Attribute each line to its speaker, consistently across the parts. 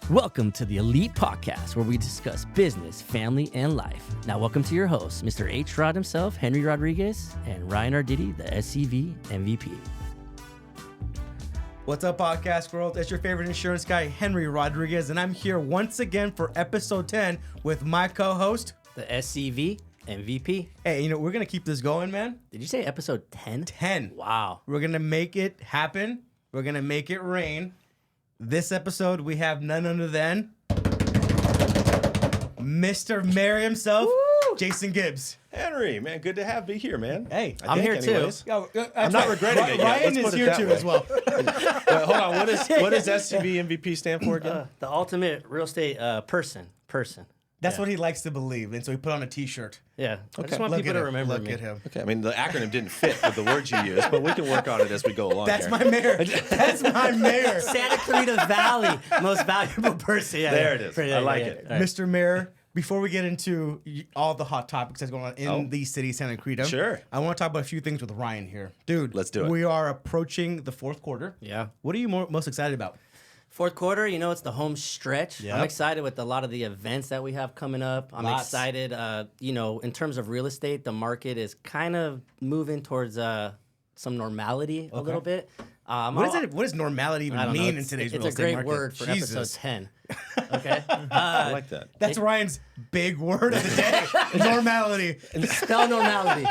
Speaker 1: Welcome to the Elite Podcast, where we discuss business, family, and life. Now, welcome to your hosts, Mr. H. Rod himself, Henry Rodriguez, and Ryan Arditi, the SCV MVP.
Speaker 2: What's up, podcast world? It's your favorite insurance guy, Henry Rodriguez, and I'm here once again for episode 10 with my co-host,
Speaker 1: The SCV MVP.
Speaker 2: Hey, we're going to keep this going, man.
Speaker 1: Did you say episode 10?
Speaker 2: 10.
Speaker 1: Wow.
Speaker 2: We're going to make it happen. We're going to make it rain. This episode, we have none other than Mr. Mayor himself,
Speaker 1: Woo!
Speaker 2: Jason Gibbs.
Speaker 3: Henry, man, good to have me here, man.
Speaker 2: Hey,
Speaker 1: I'm here
Speaker 3: anyways.
Speaker 1: too.
Speaker 3: I'm not regretting it yet.
Speaker 2: Ryan
Speaker 3: Let's
Speaker 2: is
Speaker 3: put it
Speaker 2: here
Speaker 3: that
Speaker 2: too
Speaker 3: way.
Speaker 2: as well.
Speaker 3: Hold on, what does SCV MVP stand for again?
Speaker 1: The ultimate real estate person.
Speaker 2: That's what he likes to believe, and so he put on a T-shirt.
Speaker 1: Yeah. I
Speaker 3: Okay.
Speaker 1: just want
Speaker 2: Look
Speaker 1: people
Speaker 2: at
Speaker 1: to
Speaker 2: him.
Speaker 1: remember
Speaker 2: Look
Speaker 1: me.
Speaker 2: at him.
Speaker 3: Okay, I mean, the acronym didn't fit with the words you used, but we can work on it as we go along.
Speaker 2: That's
Speaker 3: here.
Speaker 2: my mayor. That's my mayor.
Speaker 1: Santa Clarita Valley, most valuable person. Yeah,
Speaker 3: There it is. I like it.
Speaker 1: All right.
Speaker 2: Mr. Mayor, before we get into all the hot topics that's going on in the city of Santa Clarita,
Speaker 3: Sure.
Speaker 2: I want to talk about a few things with Ryan here. Dude,
Speaker 3: Let's do it.
Speaker 2: We are approaching the fourth quarter.
Speaker 1: Yeah.
Speaker 2: What are you most excited about?
Speaker 1: Fourth quarter, it's the home stretch.
Speaker 2: Yep.
Speaker 1: I'm excited with a lot of the events that we have coming up. I'm
Speaker 2: Lots.
Speaker 1: excited, in terms of real estate, the market is kind of moving towards some normality a little bit.
Speaker 2: What does normality
Speaker 1: I
Speaker 2: even
Speaker 1: don't know.
Speaker 2: mean in today's real
Speaker 1: It's a
Speaker 2: estate
Speaker 1: great
Speaker 2: market?
Speaker 1: word for
Speaker 2: Jesus.
Speaker 1: episode 10. Okay?
Speaker 3: I like that.
Speaker 2: That's Ryan's big word of the day. Normality.
Speaker 1: Spell normality.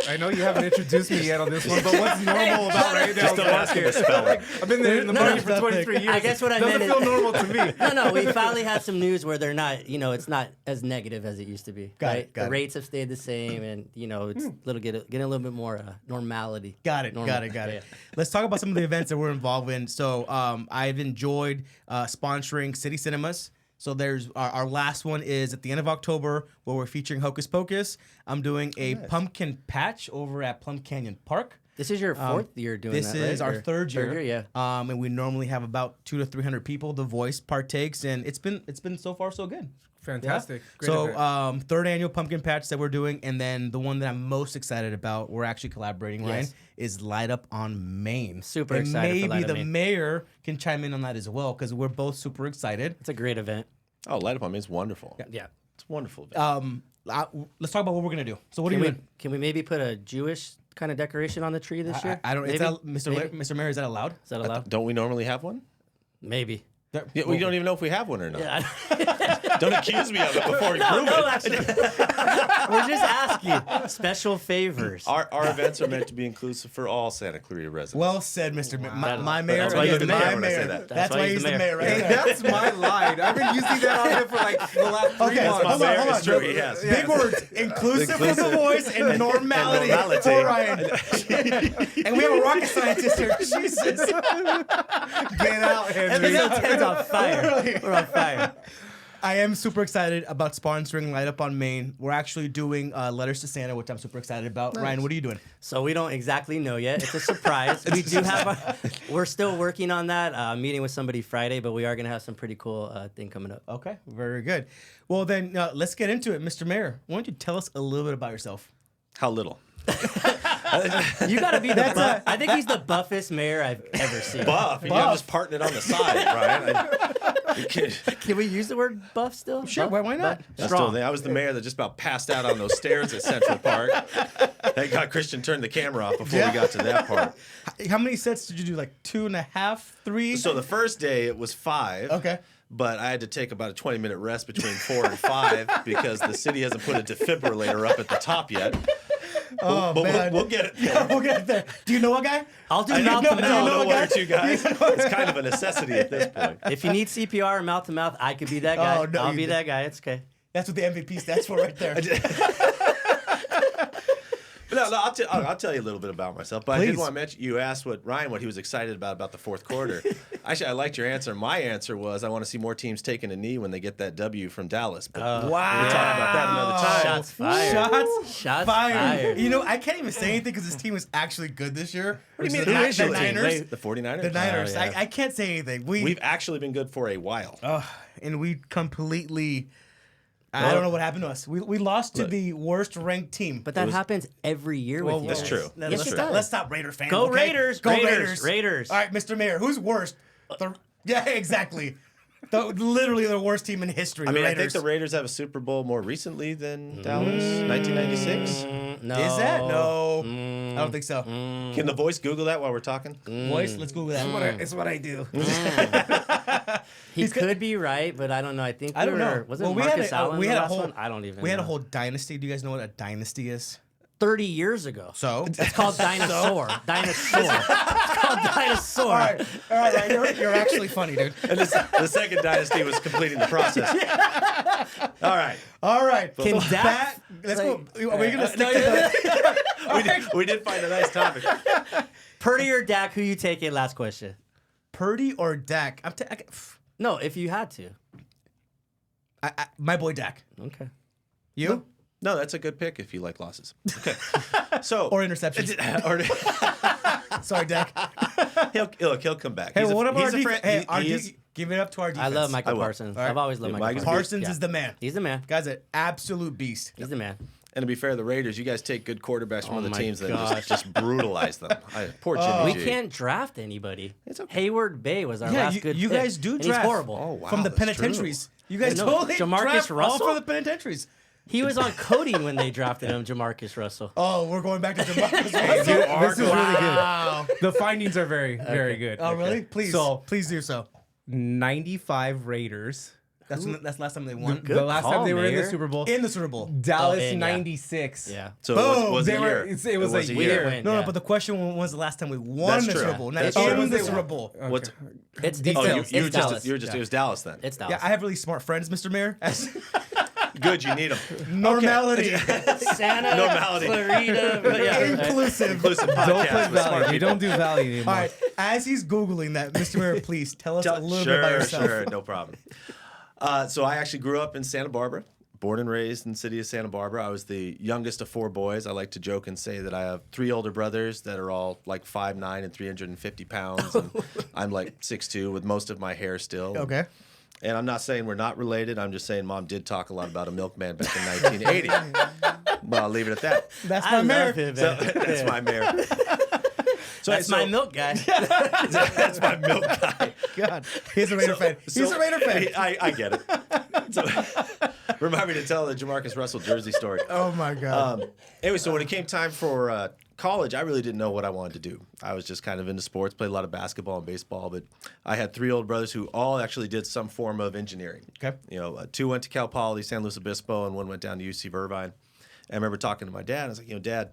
Speaker 4: I know you haven't introduced me yet on this one, but what's normal about right now?
Speaker 3: Just don't ask him to spell it.
Speaker 4: I've been there in the market for 23 years.
Speaker 1: I guess what I
Speaker 4: Doesn't
Speaker 1: meant
Speaker 4: feel
Speaker 1: is-
Speaker 4: normal to me.
Speaker 1: No, we finally have some news where they're not, it's not as negative as it used to be.
Speaker 2: Got
Speaker 1: right?
Speaker 2: it, got
Speaker 1: the
Speaker 2: it.
Speaker 1: rates have stayed the same, and, it's getting a little bit more normality.
Speaker 2: Got it.
Speaker 1: Normal.
Speaker 2: Got it.
Speaker 1: Yeah.
Speaker 2: Let's talk about some of the events that we're involved in. So I've enjoyed sponsoring City Cinemas. So there's our last one is at the end of October where we're featuring Hocus Pocus. I'm doing a pumpkin patch over at Plum Canyon Park.
Speaker 1: This is your fourth year doing
Speaker 2: This
Speaker 1: that,
Speaker 2: is
Speaker 1: right?
Speaker 2: our
Speaker 1: Or
Speaker 2: third year.
Speaker 1: yeah.
Speaker 2: And we normally have about 200 to 300 people. The Voice partakes, and it's been so far so good.
Speaker 4: Fantastic. Great
Speaker 2: So
Speaker 4: event.
Speaker 2: third annual pumpkin patch that we're doing, and then the one that I'm most excited about, we're actually collaborating, Ryan,
Speaker 1: Yes.
Speaker 2: is Light Up on Main.
Speaker 1: Super
Speaker 2: and
Speaker 1: excited for
Speaker 2: maybe
Speaker 1: Light Up
Speaker 2: the
Speaker 1: Main.
Speaker 2: mayor can chime in on that as well because we're both super excited.
Speaker 1: It's a great event.
Speaker 3: Oh, Light Up on Me is wonderful.
Speaker 1: Yeah.
Speaker 3: It's wonderful. Event.
Speaker 2: Let's talk about what we're gonna do. So what are you doing?
Speaker 1: Can we maybe put a Jewish kind of decoration on the tree this year?
Speaker 2: I don't.
Speaker 1: Maybe?
Speaker 2: Is that, Mr.
Speaker 1: Maybe?
Speaker 2: Mr. Mayor, is that allowed?
Speaker 1: Is that allowed?
Speaker 3: Don't we normally have one?
Speaker 1: Maybe.
Speaker 3: Yeah, we don't even know if we have one or not.
Speaker 1: Yeah.
Speaker 3: Don't accuse me of it before we prove
Speaker 1: No,
Speaker 3: it.
Speaker 1: actually. We're just asking. Special favors.
Speaker 3: Our events are meant to be inclusive for all Santa Clarita residents.
Speaker 2: Well said, Mr. Mayor. My mayor.
Speaker 3: That's why
Speaker 2: again,
Speaker 3: you're the
Speaker 2: my
Speaker 3: mayor when I
Speaker 2: mayor.
Speaker 3: say that.
Speaker 2: That's why he's the mayor, right
Speaker 4: Hey,
Speaker 2: there.
Speaker 4: that's my line. I've been using that on here for like the last 3
Speaker 2: Okay,
Speaker 4: months.
Speaker 2: hold
Speaker 3: my
Speaker 2: on,
Speaker 3: mayor.
Speaker 2: hold on.
Speaker 3: It's true, he has.
Speaker 2: Big words. Inclusive for the voice and normality
Speaker 3: normality.
Speaker 2: for Ryan. And we have a rocket scientist here. Jesus.
Speaker 4: Get out, Henry.
Speaker 1: Episode 10's on fire. We're on fire.
Speaker 2: I am super excited about sponsoring Light Up on Main. We're actually doing Letters to Santa, which I'm super excited about. Ryan, what are you doing?
Speaker 1: So we don't exactly know yet. It's a surprise. We do have. We're still working on that. Meeting with somebody Friday, but we are gonna have some pretty cool thing coming up.
Speaker 2: Okay, very good. Well, then let's get into it, Mr. Mayor. Why don't you tell us a little bit about yourself?
Speaker 3: How little?
Speaker 1: You gotta be the. Buff. I think he's the buffest mayor I've ever seen.
Speaker 3: Buff. I'm just parting it on the side, Ryan.
Speaker 1: Can we use the word buff still?
Speaker 2: Sure,
Speaker 1: Buff?
Speaker 2: why not?
Speaker 3: I was the mayor that just about passed out on those stairs at Central Park. Thank God Christian turned the camera off before we got to that part.
Speaker 2: How many sets did you do? Like 2.5, 3?
Speaker 3: So the first day it was 5.
Speaker 2: Okay.
Speaker 3: But I had to take about a 20-minute rest between 4 and 5 because the city hasn't put a defibrillator up at the top yet.
Speaker 2: Oh,
Speaker 3: But
Speaker 2: man.
Speaker 3: we'll get it.
Speaker 2: Yeah, we'll get it there. Do you know a guy?
Speaker 1: I'll do
Speaker 3: I
Speaker 1: mouth to
Speaker 3: know
Speaker 1: mouth.
Speaker 3: one or two guys. It's kind of a necessity at this point.
Speaker 1: If you need CPR mouth to mouth, I could be that guy.
Speaker 2: Oh, no,
Speaker 1: I'll
Speaker 2: you
Speaker 1: be
Speaker 2: don't.
Speaker 1: that guy. It's okay.
Speaker 2: That's what the MVP stands for right there.
Speaker 3: No, I'll tell you a little bit about myself. But I
Speaker 2: Please.
Speaker 3: did want to mention, you asked what he was excited about the fourth quarter. Actually, I liked your answer. My answer was I want to see more teams taking a knee when they get that W from Dallas. But
Speaker 2: Wow.
Speaker 3: we'll talk about that another time.
Speaker 1: Shots fired.
Speaker 2: Shots
Speaker 1: fired.
Speaker 2: I can't even say anything because this team is actually good this year.
Speaker 3: What do you
Speaker 2: which
Speaker 3: mean?
Speaker 2: is the
Speaker 3: Who is your team?
Speaker 2: Niners.
Speaker 3: The 49ers?
Speaker 2: The Niners.
Speaker 1: yeah.
Speaker 2: I can't say anything.
Speaker 3: We've actually been good for a while.
Speaker 2: And we completely. I don't know what happened to us. We lost to the worst ranked team.
Speaker 1: But that happens every year with you.
Speaker 3: That's true.
Speaker 1: Yes, it does.
Speaker 2: Let's stop Raider fans.
Speaker 1: Go
Speaker 2: okay?
Speaker 1: Raiders.
Speaker 2: Go
Speaker 1: Raiders.
Speaker 2: Raiders.
Speaker 1: Raiders.
Speaker 2: All right, Mr. Mayor, who's worst? Yeah, exactly. Literally the worst team in history.
Speaker 3: I mean, I
Speaker 2: Raiders.
Speaker 3: think the Raiders have a Super Bowl more recently than Dallas, 1996.
Speaker 1: No.
Speaker 2: Is that? No. I don't think so.
Speaker 3: Can the voice Google that while we're talking?
Speaker 2: Voice, let's Google that.
Speaker 4: It's what I do.
Speaker 1: He could be right, but I don't know. I think
Speaker 2: I don't know.
Speaker 1: Was it
Speaker 2: Well,
Speaker 1: Marcus Allen
Speaker 2: we
Speaker 1: the
Speaker 2: had a
Speaker 1: last
Speaker 2: whole.
Speaker 1: one? I don't even
Speaker 2: We had
Speaker 1: know.
Speaker 2: a whole dynasty. Do you guys know what a dynasty is?
Speaker 1: 30 years ago.
Speaker 2: So
Speaker 1: It's called Dinosaur. Dinosaur. It's called Dinosaur.
Speaker 2: all right. You're actually funny, dude.
Speaker 3: And the second dynasty was completing the process. All right.
Speaker 2: All right.
Speaker 1: Can
Speaker 2: so
Speaker 1: Dak,
Speaker 2: let's
Speaker 1: like-
Speaker 2: go. Are we gonna stick
Speaker 1: no,
Speaker 2: to
Speaker 1: yeah.
Speaker 2: the
Speaker 3: We did find a nice topic.
Speaker 1: Purdy or Dak, who you taking? Last question.
Speaker 2: Purdy or Dak?
Speaker 1: No, if you had to.
Speaker 2: My boy Dak.
Speaker 1: Okay.
Speaker 2: You
Speaker 3: No, that's a good pick if you like losses. Okay. So
Speaker 2: or interceptions? Sorry, Dak.
Speaker 3: he'll come back.
Speaker 2: Hey,
Speaker 3: He's a-
Speaker 2: what about
Speaker 3: he's
Speaker 2: our
Speaker 3: a
Speaker 2: defense?
Speaker 3: friend-
Speaker 2: Hey,
Speaker 3: he is-
Speaker 2: give it up to our defense.
Speaker 1: I love Michael
Speaker 3: I will.
Speaker 1: Parsons.
Speaker 2: All right.
Speaker 1: I've always loved
Speaker 3: Yeah,
Speaker 1: Michael
Speaker 3: Mike's
Speaker 1: Parsons.
Speaker 2: Parsons is the man.
Speaker 1: He's the man.
Speaker 2: Guy's an absolute beast.
Speaker 1: He's the man.
Speaker 3: And to be fair, the Raiders, you guys take good quarterbacks from
Speaker 1: Oh
Speaker 3: other
Speaker 1: my
Speaker 3: teams that
Speaker 1: gosh.
Speaker 3: just brutalize them. Poor Jimmy
Speaker 1: We
Speaker 3: G.
Speaker 1: can't draft anybody.
Speaker 3: It's okay.
Speaker 1: Hayward Bay was our
Speaker 2: Yeah,
Speaker 1: last good
Speaker 2: you
Speaker 1: pick,
Speaker 2: guys do
Speaker 1: and
Speaker 2: draft.
Speaker 1: He's horrible.
Speaker 3: Oh, wow,
Speaker 2: From the
Speaker 3: that's true.
Speaker 2: penitentiaries. You guys
Speaker 1: No,
Speaker 2: totally
Speaker 1: Jamarcus
Speaker 2: draft all
Speaker 1: Russell?
Speaker 2: for the penitentiaries.
Speaker 1: He was on coding when they drafted him, Jamarcus Russell.
Speaker 2: Oh, we're going back to Jamarcus
Speaker 4: Dude,
Speaker 2: Russell.
Speaker 4: this is really
Speaker 2: Wow.
Speaker 4: good. The findings are very good.
Speaker 2: Oh, really? Please.
Speaker 4: So,
Speaker 2: Please do so.
Speaker 4: 95 Raiders.
Speaker 2: That's the last time they won.
Speaker 4: The last
Speaker 1: call,
Speaker 4: time they were in the
Speaker 1: Mayor.
Speaker 4: Super Bowl.
Speaker 2: In the Super Bowl.
Speaker 4: Dallas
Speaker 1: Oh, and yeah.
Speaker 4: 96.
Speaker 1: Yeah.
Speaker 3: So
Speaker 2: Boom.
Speaker 3: it was
Speaker 4: They
Speaker 3: a
Speaker 4: were-
Speaker 3: year.
Speaker 4: it was a
Speaker 1: We
Speaker 4: year.
Speaker 1: didn't win.
Speaker 2: No,
Speaker 1: yeah.
Speaker 2: no, but the question was the last time we won
Speaker 3: That's
Speaker 2: the
Speaker 3: true.
Speaker 2: Super Bowl. Not
Speaker 1: That's
Speaker 2: in
Speaker 1: true.
Speaker 2: the Super Bowl.
Speaker 3: What's,
Speaker 1: It's
Speaker 3: oh,
Speaker 1: Dallas.
Speaker 3: you
Speaker 1: It's
Speaker 3: just
Speaker 1: Dallas.
Speaker 3: it was Dallas then.
Speaker 1: It's Dallas.
Speaker 2: Yeah, I have really smart friends, Mr. Mayor. As
Speaker 3: Good, you need them.
Speaker 2: normality.
Speaker 1: Santa
Speaker 3: Normality.
Speaker 1: Clarita. Yeah.
Speaker 2: Inclusive.
Speaker 3: Inclusive
Speaker 4: Don't
Speaker 3: podcast
Speaker 4: put
Speaker 3: with smart
Speaker 4: Valley. We
Speaker 3: people.
Speaker 4: don't do Valley anymore.
Speaker 2: All right. As he's Googling that, Mr. Mayor, please tell us a little bit about yourself.
Speaker 3: Sure, no problem. So I actually grew up in Santa Barbara, born and raised in the city of Santa Barbara. I was the youngest of 4 boys. I like to joke and say that I have 3 older brothers that are all like 5'9" and 350 pounds. And I'm like 6'2" with most of my hair still.
Speaker 2: Okay.
Speaker 3: And I'm not saying we're not related. I'm just saying Mom did talk a lot about a milkman back in 1980. Well, I'll leave it at that.
Speaker 2: That's
Speaker 1: I
Speaker 2: my
Speaker 1: love
Speaker 2: mayor.
Speaker 1: him,
Speaker 3: So
Speaker 1: man.
Speaker 3: that's my mayor. So,
Speaker 1: That's my milk guy.
Speaker 3: That's my milk guy.
Speaker 2: God. He's a Raider fan. He's a Raider fan.
Speaker 3: I get it. So, remind me to tell the Jamarcus Russell jersey story.
Speaker 2: Oh, my God.
Speaker 3: Anyway, so when it came time for college, I really didn't know what I wanted to do. I was just kind of into sports, played a lot of basketball and baseball, but I had 3 older brothers who all actually did some form of engineering.
Speaker 2: Okay.
Speaker 3: You know, 2 went to Cal Poly, San Luis Obispo, and 1 went down to UC Irvine. And I remember talking to my dad. I was like, Dad,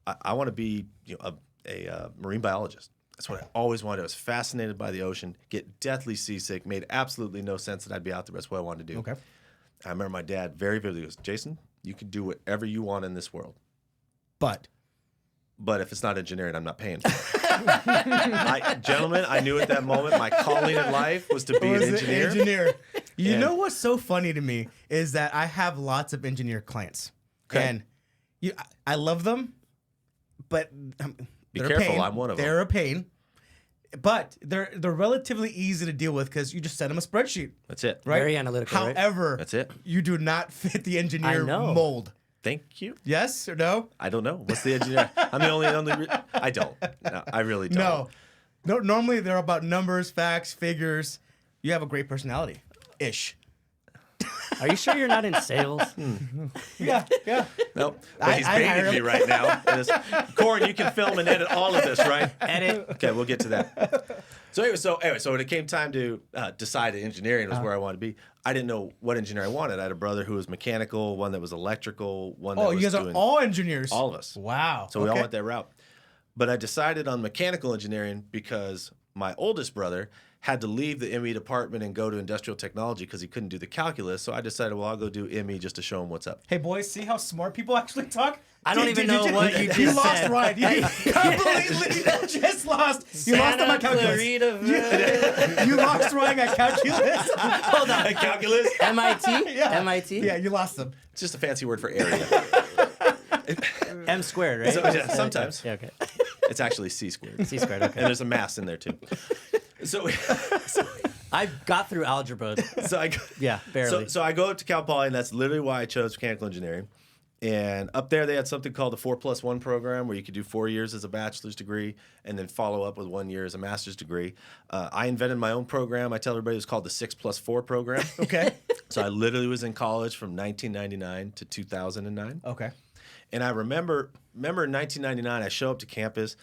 Speaker 3: I want to be a marine biologist. That's what I always wanted. I was fascinated by the ocean, get deathly seasick, made absolutely no sense that I'd be out there. That's what I wanted to do.
Speaker 2: Okay.
Speaker 3: I remember my dad very vividly goes, Jason, you can do whatever you want in this world.
Speaker 2: But
Speaker 3: But if it's not engineering, I'm not paying for it. Gentlemen, I knew at that moment my calling in life was to be an engineer.
Speaker 2: You
Speaker 3: And-
Speaker 2: know what's so funny to me is that I have lots of engineer clients.
Speaker 3: Okay.
Speaker 2: And I love them, but they're a
Speaker 3: careful,
Speaker 2: pain.
Speaker 3: I'm one of them.
Speaker 2: They're a pain. But they're relatively easy to deal with because you just send them a spreadsheet,
Speaker 3: That's it.
Speaker 2: right?
Speaker 1: Very analytical, right?
Speaker 2: However,
Speaker 3: That's it.
Speaker 2: you do not fit the engineer
Speaker 1: I know.
Speaker 2: mold.
Speaker 3: Thank you.
Speaker 2: Yes or no?
Speaker 3: I don't know. What's the engineer? I'm the only I don't. No, I really don't.
Speaker 2: No. Normally they're about numbers, facts, figures. You have a great personality. Ish.
Speaker 1: Are you sure you're not in sales?
Speaker 2: Yeah.
Speaker 3: Nope. But he's
Speaker 2: I
Speaker 3: baiting
Speaker 2: hire
Speaker 3: me
Speaker 2: him.
Speaker 3: right now. Corin, you can film and edit all of this, right?
Speaker 1: Edit.
Speaker 3: Okay, we'll get to that. So when it came time to decide that engineering was where I wanted to be, I didn't know what engineer I wanted. I had a brother who was mechanical, one that was electrical, one that
Speaker 2: Oh,
Speaker 3: was
Speaker 2: you guys are
Speaker 3: doing
Speaker 2: all engineers.
Speaker 3: all of us.
Speaker 2: Wow.
Speaker 3: So we all went that route. But I decided on mechanical engineering because my oldest brother had to leave the ME department and go to industrial technology because he couldn't do the calculus. So I decided, well, I'll go do ME just to show him what's up.
Speaker 2: Hey, boys, see how smart people actually talk?
Speaker 1: I don't even know what you
Speaker 2: You
Speaker 1: just
Speaker 2: lost,
Speaker 1: said.
Speaker 2: Ryan. You completely just lost. You lost on my
Speaker 1: Santa
Speaker 2: calculus.
Speaker 1: Clarita.
Speaker 2: You lost Ryan at calculus.
Speaker 1: Hold on.
Speaker 3: Calculus?
Speaker 1: MIT?
Speaker 2: Yeah.
Speaker 1: MIT?
Speaker 2: Yeah, you lost them.
Speaker 3: It's just a fancy word for area.
Speaker 1: M squared, right?
Speaker 3: So, yeah, sometimes.
Speaker 1: Yeah, okay.
Speaker 3: It's actually C squared.
Speaker 1: C squared, okay.
Speaker 3: And there's a mass in there too. So
Speaker 1: I got through algebra.
Speaker 3: I
Speaker 1: Yeah, barely.
Speaker 3: So I go up to Cal Poly, and that's literally why I chose mechanical engineering. And up there, they had something called the 4+1 program where you could do 4 years as a bachelor's degree and then follow up with 1 year as a master's degree. I invented my own program. I tell everybody it was called the 6+4 program.
Speaker 2: Okay.
Speaker 3: So I literally was in college from 1999 to 2009.
Speaker 2: Okay.
Speaker 3: And I remember in 1999, I show up to campus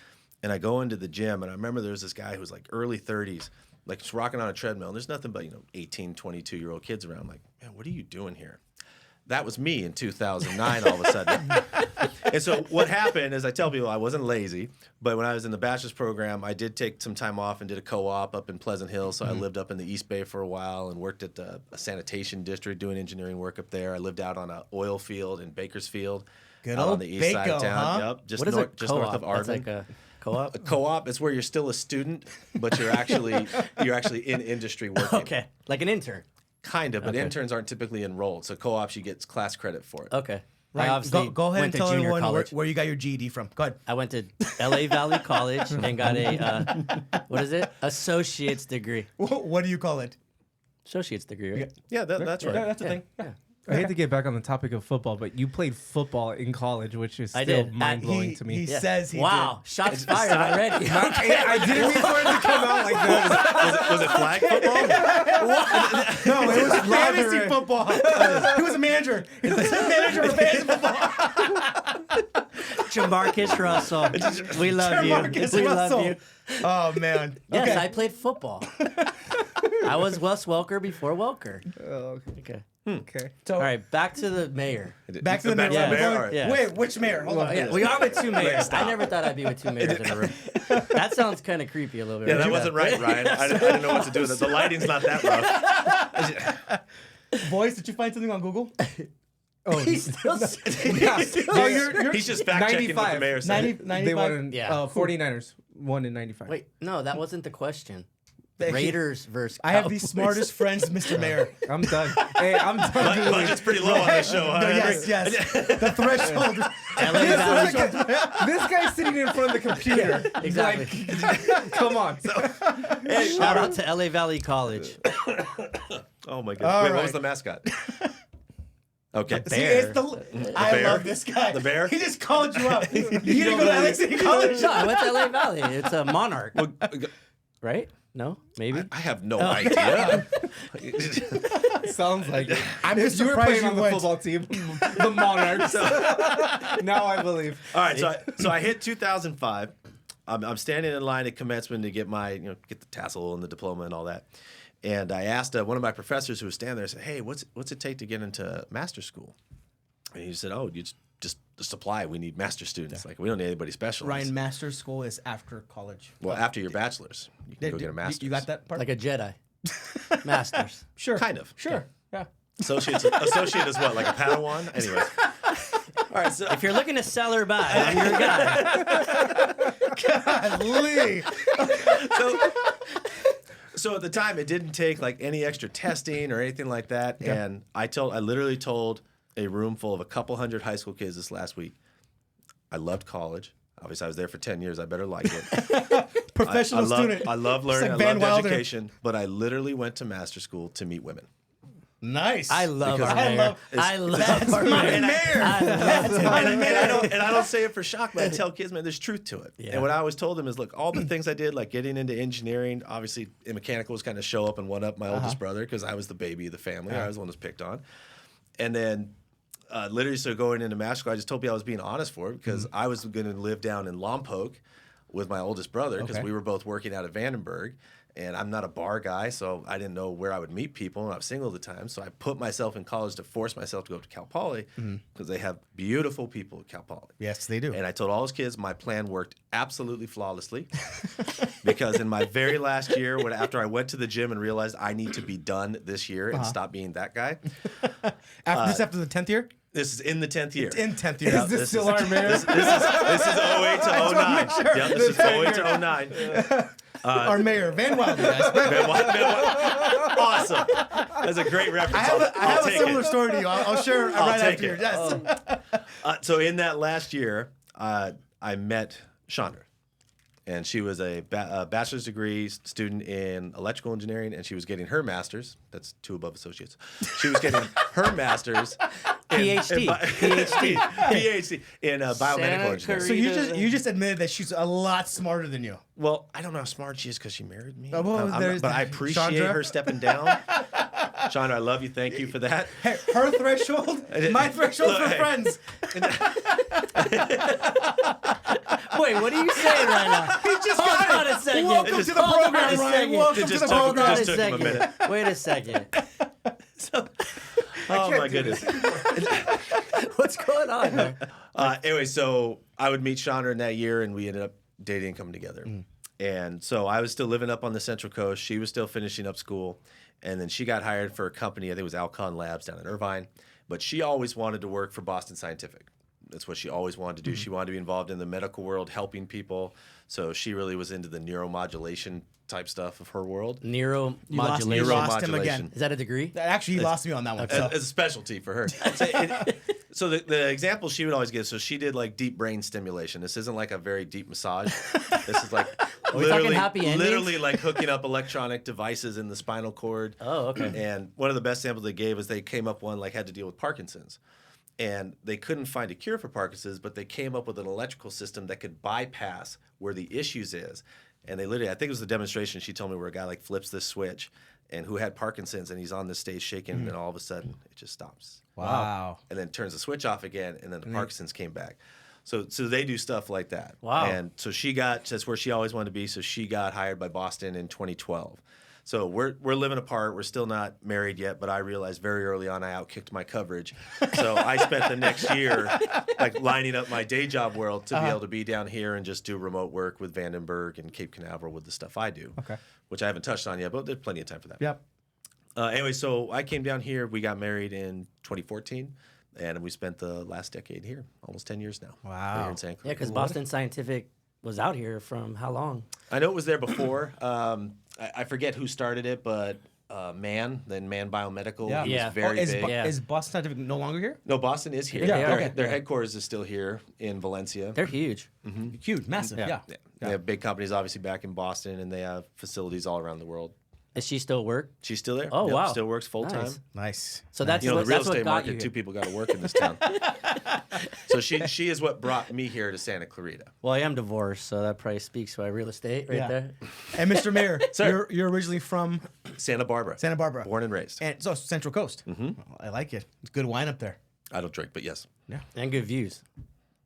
Speaker 3: and I go into the gym, and I remember there was this guy who was like early 30s, like just rocking on a treadmill. And there's nothing but, 18, 22-year-old kids around. I'm like, man, what are you doing here? That was me in 2009 all of a sudden. And so what happened is I tell people I wasn't lazy, but when I was in the bachelor's program, I did take some time off and did a co-op up in Pleasant Hill. So I lived up in the East Bay for a while and worked at a sanitation district doing engineering work up there. I lived out on an oil field in Bakersfield.
Speaker 2: Good
Speaker 3: out
Speaker 2: old
Speaker 3: on the east side of
Speaker 2: Baco,
Speaker 3: town.
Speaker 2: huh?
Speaker 3: Yep, just
Speaker 1: What is
Speaker 3: north,
Speaker 1: a
Speaker 3: just north
Speaker 1: co-op?
Speaker 3: of Arvin.
Speaker 1: That's like a co-op?
Speaker 3: A co-op is where you're still a student, but you're actually in industry working.
Speaker 1: Okay, like an intern.
Speaker 3: Kind of, but
Speaker 1: Okay.
Speaker 3: interns aren't typically enrolled. So co-ops, you get class credit for it.
Speaker 1: Okay. I
Speaker 2: Ryan,
Speaker 1: obviously
Speaker 2: go ahead
Speaker 1: went
Speaker 2: and
Speaker 1: to
Speaker 2: tell
Speaker 1: junior
Speaker 2: everyone
Speaker 1: college.
Speaker 2: where you got your GED from. Go ahead.
Speaker 1: I went to LA Valley College and got a, what is it? Associate's degree.
Speaker 2: What do you call it?
Speaker 1: Associate's degree, right?
Speaker 3: Yeah, that's right.
Speaker 2: Yeah, that's the
Speaker 1: Yeah,
Speaker 2: thing.
Speaker 1: yeah.
Speaker 4: I hate to get back on the topic of football, but you played football in college, which is
Speaker 1: I
Speaker 4: still
Speaker 1: did.
Speaker 4: mind blowing
Speaker 2: He-
Speaker 4: to me.
Speaker 2: he says he
Speaker 1: Wow, shots fired already.
Speaker 4: I didn't mean for it to come out like that.
Speaker 3: Was it flag football?
Speaker 2: No, it was fantasy
Speaker 4: Lather.
Speaker 2: football. He was a manager. He was a manager of fantasy football.
Speaker 1: Jamarcus Russell. We love you.
Speaker 2: Jamarcus
Speaker 1: We
Speaker 2: Russell.
Speaker 1: love you.
Speaker 2: Oh man.
Speaker 1: Yes,
Speaker 2: Okay.
Speaker 1: I played football. I was Wes Welker before Welker.
Speaker 4: Oh,
Speaker 1: Okay.
Speaker 4: okay.
Speaker 2: So
Speaker 1: All right, back to the mayor.
Speaker 2: back to the
Speaker 3: Back
Speaker 2: mayor.
Speaker 3: to the mayor,
Speaker 2: Wait,
Speaker 3: all right.
Speaker 1: Yeah.
Speaker 2: Wait, which mayor? Hold on.
Speaker 1: Yeah, we are with two mayors. I never thought I'd be with two mayors in a room. That sounds kind of creepy a little bit.
Speaker 3: Yeah,
Speaker 1: right?
Speaker 3: that wasn't right, Ryan. I didn't know what to do with it. The lighting's not that rough.
Speaker 2: Boys, did you find something on Google?
Speaker 4: Oh,
Speaker 1: He's still
Speaker 2: Oh, you're
Speaker 3: He's just fact checking what the
Speaker 4: 95.
Speaker 3: mayor said.
Speaker 2: 95.
Speaker 4: they won in
Speaker 1: Yeah.
Speaker 4: 49ers won in 95.
Speaker 1: Wait, no, that wasn't the question.
Speaker 2: Thank you.
Speaker 1: Raiders versus
Speaker 2: I have the
Speaker 1: Cowboys.
Speaker 2: smartest friends, Mr. Mayor.
Speaker 4: I'm done. Hey, I'm done. Googling.
Speaker 3: Budget's pretty low on this show, huh?
Speaker 2: No, yes. The threshold.
Speaker 1: LA Valley.
Speaker 4: This guy's sitting in front of the computer.
Speaker 1: Exactly.
Speaker 4: Like, come on.
Speaker 1: Shout out to LA Valley College.
Speaker 3: Oh my goodness.
Speaker 2: All
Speaker 3: Wait, what
Speaker 2: right.
Speaker 3: was the mascot? Okay.
Speaker 2: See, it's I
Speaker 3: bear?
Speaker 2: love this guy.
Speaker 3: The bear?
Speaker 2: He just called you up. You didn't go to LA City College.
Speaker 1: No, I went to LA Valley. It's a monarch. Right? No? Maybe?
Speaker 3: I have no idea.
Speaker 4: Sounds like it.
Speaker 2: I'm
Speaker 4: If
Speaker 2: just
Speaker 4: you were
Speaker 2: surprised
Speaker 4: playing
Speaker 2: you
Speaker 4: on the
Speaker 2: went.
Speaker 4: football team, the Monarchs. Now I believe.
Speaker 3: All right, so I hit 2005. I'm standing in line at commencement to get my, get the tassel and the diploma and all that. And I asked one of my professors who was standing there, I said, hey, what's it take to get into master's school? And he said, oh, you just the supply. We need master students. Like, we don't need anybody special.
Speaker 2: Ryan, master's school is after college.
Speaker 3: Well, after your bachelor's, you can go get a master's.
Speaker 2: You got that part?
Speaker 1: Like a Jedi. Masters.
Speaker 2: Sure.
Speaker 3: Kind of.
Speaker 2: Sure. Yeah.
Speaker 3: Associate is what, like a Padawan? Anyways. All right, so
Speaker 1: If you're looking to sell or buy, I'm your guy.
Speaker 2: Golly.
Speaker 3: So at the time, it didn't take like any extra testing or anything like that.
Speaker 2: Yeah.
Speaker 3: And I literally told a room full of a couple hundred high school kids this last week, I loved college. Obviously, I was there for 10 years. I better like it.
Speaker 2: Professional student.
Speaker 3: I love learning.
Speaker 2: It's like
Speaker 3: I
Speaker 2: Van
Speaker 3: loved
Speaker 2: Wilder.
Speaker 3: education. But I literally went to master school to meet women.
Speaker 2: Nice.
Speaker 1: I love
Speaker 3: Because
Speaker 1: our
Speaker 2: I
Speaker 1: mayor.
Speaker 2: love-
Speaker 1: I love
Speaker 2: That's
Speaker 1: our
Speaker 2: my
Speaker 1: mayor.
Speaker 2: mayor.
Speaker 1: I love him.
Speaker 3: And I don't say it for shock, but I tell kids, man, there's truth to it.
Speaker 1: Yeah.
Speaker 3: And what I always told them is, look, all the things I did, like getting into engineering, obviously in mechanical was kind of show up and one up my oldest brother because I was the baby of the family. I was the one who was picked on. And then literally, so going into master school, I just told people I was being honest for it because I was going to live down in Lompoc with my oldest brother because
Speaker 2: Okay.
Speaker 3: we were both working out of Vandenberg. And I'm not a bar guy, so I didn't know where I would meet people, and I was single at the time. So I put myself in college to force myself to go up to Cal Poly because they have beautiful people at Cal Poly.
Speaker 2: Yes, they do.
Speaker 3: And I told all those kids my plan worked absolutely flawlessly because in my very last year, after I went to the gym and realized I need to be done this year and stop being that guy,
Speaker 2: after the 10th year?
Speaker 3: this is in the 10th year.
Speaker 2: In 10th year.
Speaker 4: Is this still our mayor?
Speaker 3: This is 08 to 09.
Speaker 2: sure.
Speaker 3: Yeah, this is 08 to 09.
Speaker 2: Our mayor, Van Wilder, guys.
Speaker 3: Awesome. That's a great reference.
Speaker 2: I have
Speaker 3: I'll
Speaker 2: a
Speaker 3: take
Speaker 2: similar
Speaker 3: it.
Speaker 2: story to you. I'll share right
Speaker 3: take
Speaker 2: after you.
Speaker 3: it.
Speaker 2: Yes.
Speaker 3: So in that last year, I met Chandra. And she was a bachelor's degree student in electrical engineering, and she was getting her master's. That's 2 above associates. She was getting her master's.
Speaker 1: PhD.
Speaker 3: PhD in biomedical engineering.
Speaker 2: So you just admitted that she's a lot smarter than you.
Speaker 3: Well, I don't know how smart she is because she married me.
Speaker 2: Oh, well,
Speaker 3: but I appreciate
Speaker 2: Chandra.
Speaker 3: her stepping down. Chandra, I love you. Thank you for that.
Speaker 2: Hey, her threshold, my threshold for friends.
Speaker 1: Wait, what are you saying right now?
Speaker 2: He just
Speaker 1: Hold
Speaker 2: got
Speaker 1: on
Speaker 2: it.
Speaker 1: a second.
Speaker 2: Welcome to the
Speaker 1: Hold on
Speaker 2: program,
Speaker 1: a
Speaker 2: Ryan.
Speaker 1: second.
Speaker 2: Welcome to the
Speaker 3: Just
Speaker 1: Hold
Speaker 2: program.
Speaker 1: on a
Speaker 3: took him a
Speaker 1: second.
Speaker 3: minute.
Speaker 1: Wait a second.
Speaker 3: Oh my goodness.
Speaker 1: What's going on, man?
Speaker 3: Anyway, so I would meet Chandra in that year, and we ended up dating and coming together. And so I was still living up on the Central Coast. She was still finishing up school. And then she got hired for a company, I think it was Alcon Labs down in Irvine. But she always wanted to work for Boston Scientific. That's what she always wanted to do. She wanted to be involved in the medical world, helping people. So she really was into the neuromodulation type stuff of her world.
Speaker 2: You
Speaker 1: Neuromodulation.
Speaker 2: lost him again.
Speaker 1: Is that a degree?
Speaker 2: Actually, he lost me on that one.
Speaker 3: It's
Speaker 2: So.
Speaker 3: a specialty for her. So the example she would always give, so she did like deep brain stimulation. This isn't like a very deep massage. This is like
Speaker 1: we talking happy endings?
Speaker 3: literally like hooking up electronic devices in the spinal cord.
Speaker 1: Oh, okay.
Speaker 3: And one of the best samples they gave was they came up one like had to deal with Parkinson's. And they couldn't find a cure for Parkinson's, but they came up with an electrical system that could bypass where the issues is. And they literally, I think it was the demonstration she told me where a guy like flips this switch and who had Parkinson's and he's on the stage shaking and all of a sudden it just stops.
Speaker 2: Wow.
Speaker 3: And then turns the switch off again and then the Parkinson's came back. So they do stuff like that.
Speaker 1: Wow.
Speaker 3: And so that's where she always wanted to be. So she got hired by Boston in 2012. So we're living apart. We're still not married yet, but I realized very early on I outkicked my coverage. So I spent the next year like lining up my day job world to be able to be down here and just do remote work with Vandenberg and Cape Canaveral with the stuff I do.
Speaker 2: Okay.
Speaker 3: Which I haven't touched on yet, but there's plenty of time for that.
Speaker 2: Yep.
Speaker 3: Anyway, so I came down here. We got married in 2014, and we spent the last decade here, almost 10 years now.
Speaker 2: Wow.
Speaker 3: Here in Santa Clarita.
Speaker 1: Yeah, because Boston Scientific was out here from how long?
Speaker 3: I know it was there before. I forget who started it, but Man Biomedical,
Speaker 2: Yeah.
Speaker 3: he
Speaker 1: Yeah.
Speaker 3: was very big.
Speaker 1: Yeah.
Speaker 2: Is Boston Scientific no longer here?
Speaker 3: No, Boston is here.
Speaker 1: Yeah,
Speaker 3: Their,
Speaker 1: okay.
Speaker 3: their headquarters is still here in Valencia.
Speaker 1: They're huge.
Speaker 2: Huge, massive. Yeah.
Speaker 3: Yeah. They have big companies obviously back in Boston, and they have facilities all around the world.
Speaker 1: Does she still work?
Speaker 3: She's still there.
Speaker 1: Oh,
Speaker 3: Yep,
Speaker 1: wow.
Speaker 3: Still works full time.
Speaker 1: Nice.
Speaker 2: Nice.
Speaker 1: So that's
Speaker 3: You know,
Speaker 1: what,
Speaker 3: the real
Speaker 1: that's what
Speaker 3: estate
Speaker 1: got you
Speaker 3: market,
Speaker 1: here.
Speaker 3: 2 people got to work in this town. So she is what brought me here to Santa Clarita.
Speaker 1: Well, I am divorced, so that probably speaks to my real estate right
Speaker 2: Yeah.
Speaker 1: there.
Speaker 2: And Mr. Mayor,
Speaker 3: Sir.
Speaker 2: you're originally from
Speaker 3: Santa Barbara.
Speaker 2: Santa Barbara.
Speaker 3: Born and raised.
Speaker 2: And so Central Coast. Mm-hmm. I like it. It's good wine up there.
Speaker 3: I don't drink, but yes.
Speaker 1: And good views.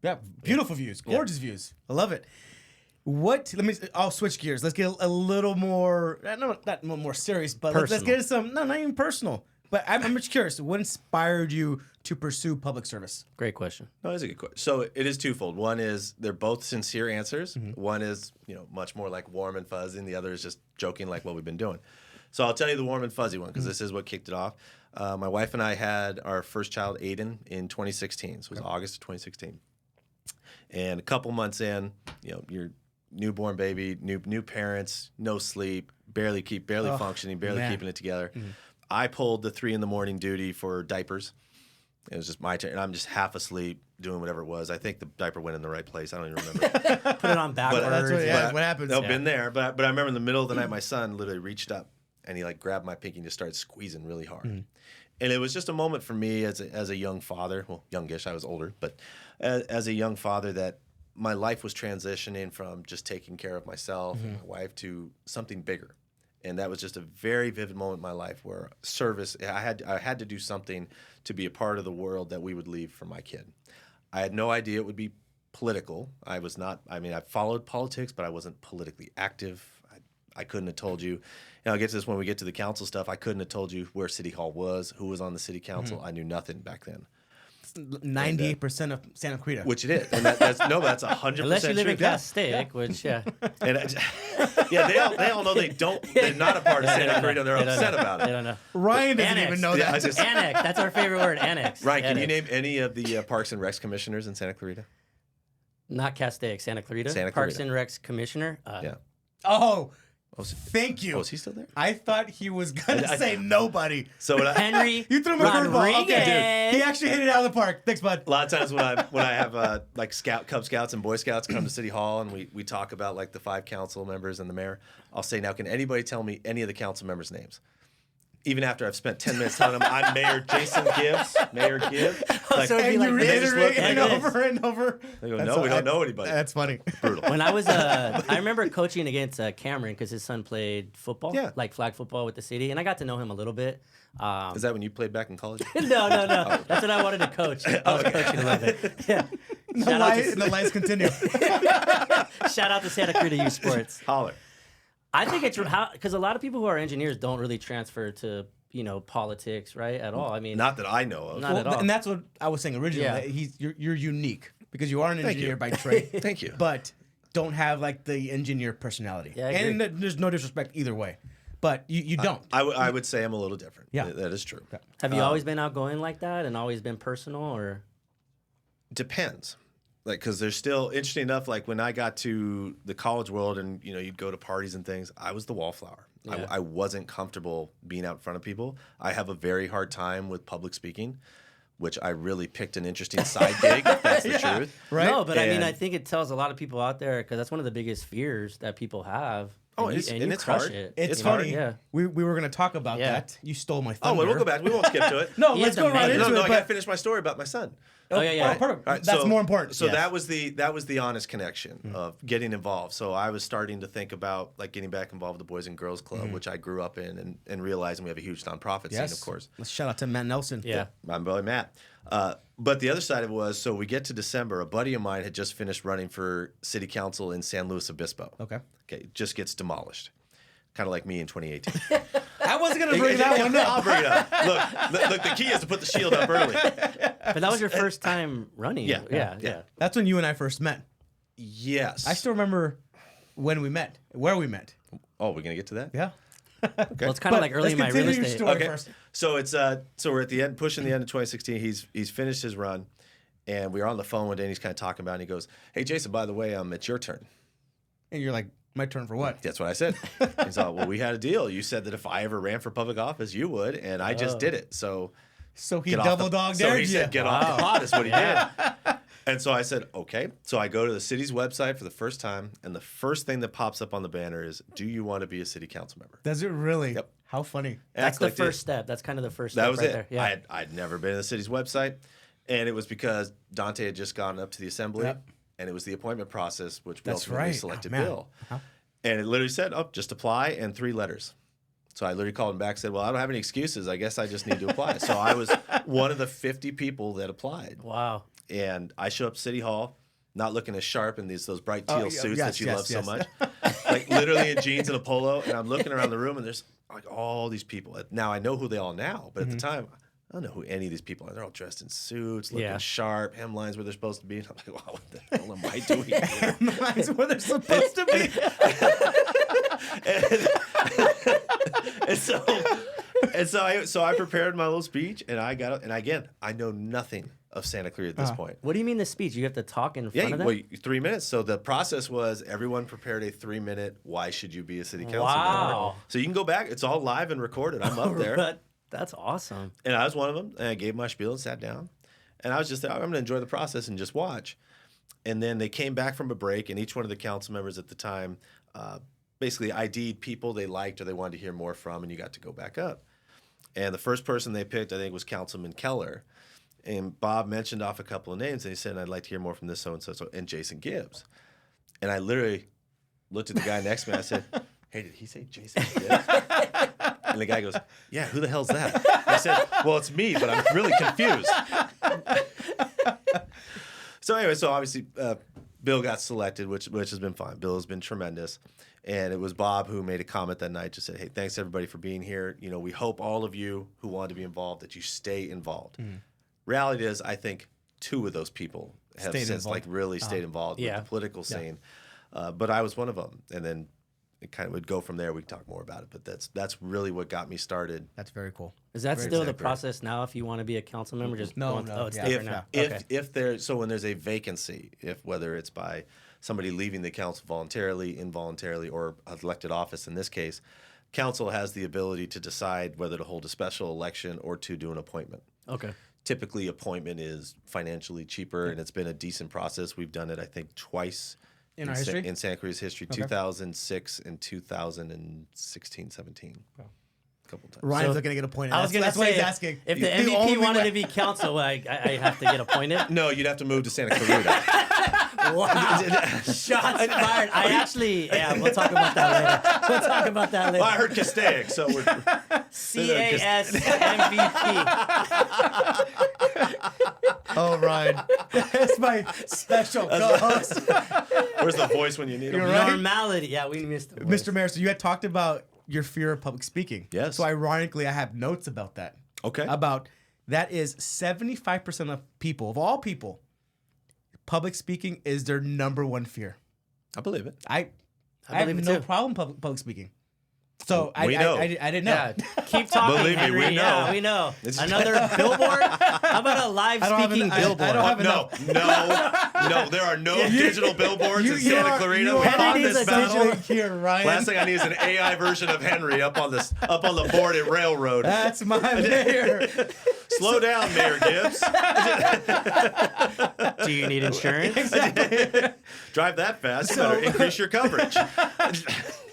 Speaker 2: Yeah, beautiful views, gorgeous views. I love it. I'll switch gears. Let's get a little more, not more serious, but let's
Speaker 1: Personal.
Speaker 2: get into some, not even personal. But I'm just curious, what inspired you to pursue public service?
Speaker 1: Great question.
Speaker 3: No, that's a good question. So it is twofold. One is they're both sincere answers.
Speaker 2: Mm-hmm.
Speaker 3: One is, much more like warm and fuzzy, and the other is just joking like what we've been doing. So I'll tell you the warm and fuzzy one because this is what kicked it off. My wife and I had our first child, Aiden, in 2016. So it was August of 2016. And a couple months in, your newborn baby, new parents, no sleep, barely functioning, barely
Speaker 2: man.
Speaker 3: keeping it together. I pulled the 3 a.m. duty for diapers. It was just my turn, and I'm just half asleep doing whatever it was. I think the diaper went in the right place. I don't even remember.
Speaker 1: Put it on backwards.
Speaker 2: That's what happens.
Speaker 3: No, been there. But I remember in the middle of the night, my son literally reached up and he like grabbed my pinky and just started squeezing really hard. And it was just a moment for me as a young father, well, youngish, I was older, but as a young father that my life was transitioning from just taking care of myself and my wife to something bigger. And that was just a very vivid moment in my life where service, I had to do something to be a part of the world that we would leave for my kid. I had no idea it would be political. I followed politics, but I wasn't politically active. I couldn't have told you. I'll get to this when we get to the council stuff. I couldn't have told you where City Hall was, who was on the city council. I knew nothing back then.
Speaker 2: 98% of Santa Clarita.
Speaker 3: Which it is. And that's 100%
Speaker 1: Unless you live in
Speaker 3: true.
Speaker 1: Castaic, which, yeah.
Speaker 3: And they all know they're not a part of Santa Clarita. They're upset about
Speaker 1: They
Speaker 3: it.
Speaker 1: don't know.
Speaker 2: Ryan doesn't
Speaker 1: Annex.
Speaker 2: even know
Speaker 3: Yeah, I
Speaker 2: that.
Speaker 3: just-
Speaker 1: Annex. That's our favorite word, annex.
Speaker 3: Ryan, can you
Speaker 1: Annex.
Speaker 3: name any of the Parks and Recs commissioners in Santa Clarita?
Speaker 1: Not Castaic, Santa Clarita.
Speaker 3: Santa
Speaker 1: Parks
Speaker 3: Clarita.
Speaker 1: and Recs Commissioner.
Speaker 3: Yeah.
Speaker 2: Oh, Thank you.
Speaker 3: Oh, is he still there?
Speaker 2: I thought he was gonna say nobody.
Speaker 3: So when
Speaker 1: Henry
Speaker 2: You threw him a curveball.
Speaker 1: Rodriguez.
Speaker 2: Okay, dude. He actually hit it out of the park. Thanks, bud.
Speaker 3: a lot of times when I have like Cub Scouts and Boy Scouts come to City Hall and we talk about like the 5 council members and the mayor, I'll say, now can anybody tell me any of the council members' names? Even after I've spent 10 minutes telling them I'm Mayor Jason Gibbs, Mayor Gibbs. Like,
Speaker 1: so it'd be
Speaker 2: And
Speaker 1: like
Speaker 2: you
Speaker 1: this.
Speaker 2: reiterate
Speaker 1: Like
Speaker 2: it
Speaker 1: this.
Speaker 2: over and over.
Speaker 3: They go, no, we don't know anybody.
Speaker 2: That's funny.
Speaker 3: Brutal.
Speaker 1: When I was I remember coaching against Cameron because his son played football,
Speaker 3: Yeah.
Speaker 1: like flag football with the city, and I got to know him a little bit.
Speaker 3: Is that when you played back in college?
Speaker 1: No. That's what I wanted to coach. I was coaching a little bit. Yeah.
Speaker 2: The lies continue.
Speaker 1: Shout out to Santa Clarita Youth Sports.
Speaker 3: Holler.
Speaker 1: I think it's because a lot of people who are engineers don't really transfer to politics, right? At all. I mean,
Speaker 3: Not that I know of.
Speaker 1: Not at all.
Speaker 2: And that's what I was saying originally.
Speaker 1: Yeah.
Speaker 2: that you're unique because you are an
Speaker 3: Thank
Speaker 2: engineer
Speaker 3: you.
Speaker 2: by trade.
Speaker 3: Thank you.
Speaker 2: But don't have like the engineer personality.
Speaker 1: Yeah, I
Speaker 2: and
Speaker 1: agree.
Speaker 2: there's no disrespect either way. But you don't.
Speaker 3: I would say I'm a little different.
Speaker 2: Yeah.
Speaker 3: That is true.
Speaker 1: have you always been outgoing like that and always been personal, or?
Speaker 3: Depends. Like, because there's still, interesting enough, like when I got to the college world and, you'd go to parties and things, I was the wallflower.
Speaker 1: Yeah.
Speaker 3: I wasn't comfortable being out in front of people. I have a very hard time with public speaking, which I really picked an interesting side gig, if that's the truth.
Speaker 2: Right?
Speaker 1: No, but I mean,
Speaker 3: And-
Speaker 1: I think it tells a lot of people out there because that's one of the biggest fears that people have.
Speaker 3: Oh,
Speaker 1: and
Speaker 3: it's-
Speaker 1: you,
Speaker 3: and
Speaker 1: you
Speaker 3: it's
Speaker 1: crush
Speaker 3: hard.
Speaker 1: it.
Speaker 2: It's
Speaker 3: It's hard.
Speaker 2: funny.
Speaker 1: Yeah.
Speaker 2: We were going to talk about
Speaker 1: Yeah.
Speaker 2: that. You stole my
Speaker 3: Oh,
Speaker 2: thunder.
Speaker 3: well, we'll go back. We won't skip to it.
Speaker 2: No,
Speaker 1: He
Speaker 2: let's
Speaker 1: is
Speaker 2: go
Speaker 1: the
Speaker 2: right
Speaker 1: man.
Speaker 2: into
Speaker 3: No,
Speaker 2: it.
Speaker 3: I got to finish my story about my son.
Speaker 1: Oh, yeah.
Speaker 2: Perfect.
Speaker 3: All right,
Speaker 2: That's
Speaker 3: so-
Speaker 2: more important.
Speaker 3: So
Speaker 2: Yes.
Speaker 3: that was the honest connection of getting involved. So I was starting to think about like getting back involved with the Boys and Girls Club, which I grew up in, and realizing we have a huge nonprofit scene,
Speaker 2: Yes.
Speaker 3: of course.
Speaker 2: Let's shout out to Matt Nelson.
Speaker 1: Yeah.
Speaker 3: My boy Matt. But the other side of it was, so we get to December. A buddy of mine had just finished running for city council in San Luis Obispo.
Speaker 2: Okay.
Speaker 3: Okay, just gets demolished. Kind of like me in 2018.
Speaker 2: I wasn't going to bring that one up.
Speaker 3: I'll bring it up. Look, the key is to put the shield up early.
Speaker 1: But that was your first time running.
Speaker 3: Yeah.
Speaker 1: Yeah.
Speaker 2: That's when you and I first met.
Speaker 3: Yes.
Speaker 2: I still remember when we met, where we met.
Speaker 3: Oh, we're gonna get to that.
Speaker 2: Yeah.
Speaker 3: Okay.
Speaker 1: Well, it's kind of like early in my real
Speaker 2: your
Speaker 1: estate.
Speaker 2: story
Speaker 3: Okay.
Speaker 2: first.
Speaker 3: So it's so we're at the end, pushing the end of 2016. He's finished his run, and we were on the phone one day, and he's kind of talking about it, and he goes, "Hey, Jason, by the way, it's your turn."
Speaker 2: And you're like, my turn for what?
Speaker 3: That's what I said. He's like, "Well, we had a deal. You said that if I ever ran for public office, you would, and I just did it. So
Speaker 2: So he
Speaker 3: get off the-
Speaker 2: double dog
Speaker 3: So
Speaker 2: dared
Speaker 3: he
Speaker 2: you.
Speaker 3: said, "Get off the pot," is what he did. And so I said, "Okay." So I go to the city's website for the first time, and the first thing that pops up on the banner is, "Do you want to be a city council member?"
Speaker 2: Does it really?
Speaker 3: Yep.
Speaker 2: How funny.
Speaker 3: And I
Speaker 1: That's the
Speaker 3: clicked it.
Speaker 1: first step. That's kind of the first step
Speaker 3: That was
Speaker 1: right
Speaker 3: it.
Speaker 1: there. Yeah.
Speaker 3: I'd never been to the city's website, and it was because Dante had just gone up to the assembly,
Speaker 2: Yep.
Speaker 3: and it was the appointment process, which we
Speaker 2: That's
Speaker 3: ultimately
Speaker 2: right.
Speaker 3: selected
Speaker 2: Oh, man.
Speaker 3: Bill. And it literally said, "Oh, just apply," and 3 letters. So I literally called him back and said, "Well, I don't have any excuses. I guess I just need to apply." So I was one of the 50 people that applied.
Speaker 1: Wow.
Speaker 3: And I show up to City Hall, not looking as sharp in those bright teal
Speaker 2: yeah,
Speaker 3: suits
Speaker 2: yes,
Speaker 3: that you
Speaker 2: yes,
Speaker 3: love
Speaker 2: yes.
Speaker 3: so much. Like literally in jeans and a polo. And I'm looking around the room, and there's like all these people. Now I know who they all now, but at the time, I don't know who any of these people are. They're all dressed in suits, looking
Speaker 1: Yeah.
Speaker 3: sharp, hemlines where they're supposed to be. And I'm like, wow, what the hell am I doing here?
Speaker 2: That's where they're supposed to be.
Speaker 3: So I prepared my little speech, and I got up. And again, I know nothing of Santa Clarita at this point.
Speaker 1: What do you mean the speech? You have to talk in
Speaker 3: Yeah,
Speaker 1: front of them?
Speaker 3: well, 3 minutes. So the process was everyone prepared a 3-minute. Why should you be a city council
Speaker 1: Wow.
Speaker 3: member? So you can go back. It's all live and recorded. I'm up there,
Speaker 1: But that's awesome.
Speaker 3: and I was one of them. And I gave my spiel and sat down, and I was just there. I'm going to enjoy the process and just watch. And then they came back from a break, and each one of the council members at the time basically ID'd people they liked or they wanted to hear more from, and you got to go back up. And the first person they picked, I think, was Councilman Keller. And Bob mentioned off a couple of names, and he said, "I'd like to hear more from this so-and-so, and Jason Gibbs." And I literally looked at the guy next to me, and I said, "Hey, did he say Jason Gibbs?" And the guy goes, "Yeah, who the hell's that?" I said, "Well, it's me, but I'm really confused." So anyway, so obviously Bill got selected, which has been fine. Bill has been tremendous. And it was Bob who made a comment that night, just said, "Hey, thanks everybody for being here. You know, we hope all of you who want to be involved, that you stay involved." Reality is, I think 2 of those people have
Speaker 2: Stayed
Speaker 3: since
Speaker 2: involved.
Speaker 3: like really stayed involved
Speaker 1: Yeah.
Speaker 3: with the political scene. But I was one of them. And then it kind of would go from there. We could talk more about it. But that's really what got me started.
Speaker 2: That's very cool.
Speaker 1: Is that
Speaker 2: Very
Speaker 1: still the
Speaker 3: exactly.
Speaker 1: process now if you want to be a council member? Just
Speaker 2: No,
Speaker 1: going
Speaker 2: no,
Speaker 1: oh, it's
Speaker 2: yeah.
Speaker 1: different now.
Speaker 3: If
Speaker 1: Okay.
Speaker 3: if there, so when there's a vacancy, if whether it's by somebody leaving the council voluntarily, involuntarily, or elected office in this case, council has the ability to decide whether to hold a special election or to do an appointment.
Speaker 1: Okay.
Speaker 3: Typically, appointment is financially cheaper, and it's been a decent process. We've done it, I think, twice
Speaker 2: in our history?
Speaker 3: In Santa Clarita's history, 2006 and 2016, 17.
Speaker 2: Wow.
Speaker 3: A couple times.
Speaker 2: Ryan's looking to get appointed.
Speaker 1: I was going to
Speaker 2: That's
Speaker 1: say,
Speaker 2: what he's asking.
Speaker 1: if the
Speaker 2: The
Speaker 1: MVP
Speaker 2: only
Speaker 1: wanted
Speaker 2: way-
Speaker 1: to be council, I have to get appointed.
Speaker 3: No, you'd have to move to Santa Clarita.
Speaker 1: Wow. Shots fired. I actually, we'll talk about that later. We'll talk about that later.
Speaker 3: Well, I heard Castaic, so we're...
Speaker 1: CAS MVP.
Speaker 2: Oh, Ryan. That's my special co-host.
Speaker 3: Where's the voice when you need
Speaker 2: You're
Speaker 3: him?
Speaker 2: right.
Speaker 1: Normality. Yeah, we missed the voice.
Speaker 2: Mr. Mayor, so you had talked about your fear of public speaking.
Speaker 3: Yes.
Speaker 2: So ironically, I have notes about that.
Speaker 3: Okay.
Speaker 2: About that is 75% of people, of all people, public speaking is their number one fear.
Speaker 3: I believe it.
Speaker 2: I
Speaker 1: believe
Speaker 2: have
Speaker 1: it
Speaker 2: no
Speaker 1: too.
Speaker 2: problem public speaking. So
Speaker 3: We know.
Speaker 2: I didn't know.
Speaker 1: Yeah, keep talking,
Speaker 3: Believe me,
Speaker 1: Henry.
Speaker 3: we know.
Speaker 1: Yeah, we know.
Speaker 3: It's-
Speaker 1: Another billboard? How about a live
Speaker 2: I don't have
Speaker 1: speaking
Speaker 2: an- I
Speaker 1: billboard?
Speaker 2: don't have
Speaker 3: No, there are no digital billboards in Santa Clarita.
Speaker 2: You
Speaker 3: We're
Speaker 2: are
Speaker 3: on
Speaker 1: Henry
Speaker 3: this
Speaker 1: needs a
Speaker 3: battle.
Speaker 2: digital here, Ryan.
Speaker 3: Last thing I need is an AI version of Henry up on the board at Railroad.
Speaker 2: That's my mayor.
Speaker 3: Slow down, Mayor Gibbs.
Speaker 1: Do you need insurance?
Speaker 3: Drive that fast. You better increase your coverage.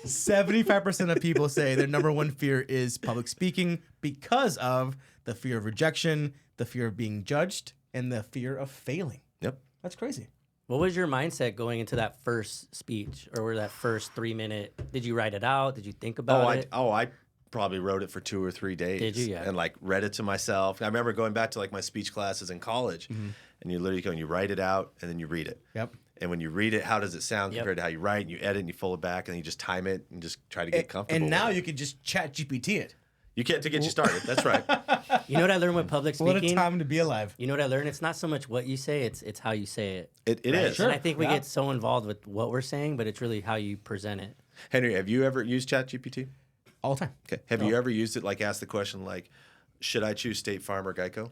Speaker 2: 75% of people say their number one fear is public speaking because of the fear of rejection, the fear of being judged, and the fear of failing.
Speaker 3: Yep.
Speaker 2: That's crazy.
Speaker 1: What was your mindset going into that first speech or that first 3-minute? Did you write it out? Did you think about it?
Speaker 3: I probably wrote it for 2 or 3 days.
Speaker 1: Did you? Yeah.
Speaker 3: And like read it to myself. I remember going back to like my speech classes in college, and you literally go and you write it out and then you read it.
Speaker 2: Yep.
Speaker 3: And when you read it, how does it sound
Speaker 1: Yep.
Speaker 3: compared to how you write? And you edit and you fold it back and you just time it and just try to get comfortable.
Speaker 2: And now
Speaker 3: with it.
Speaker 2: you can just chat GPT it.
Speaker 3: You can't to get you started. That's right.
Speaker 1: You know what I learned with public
Speaker 2: What a
Speaker 1: speaking?
Speaker 2: time to be alive.
Speaker 1: You know what I learned? It's not so much what you say, it's how you say it.
Speaker 3: It is.
Speaker 1: And I think we
Speaker 2: Yeah.
Speaker 1: get so involved with what we're saying, but it's really how you present it.
Speaker 3: Henry, have you ever used ChatGPT?
Speaker 2: All the time.
Speaker 3: Okay. Have you ever used it like ask the question like, should I choose State Farm or Geico?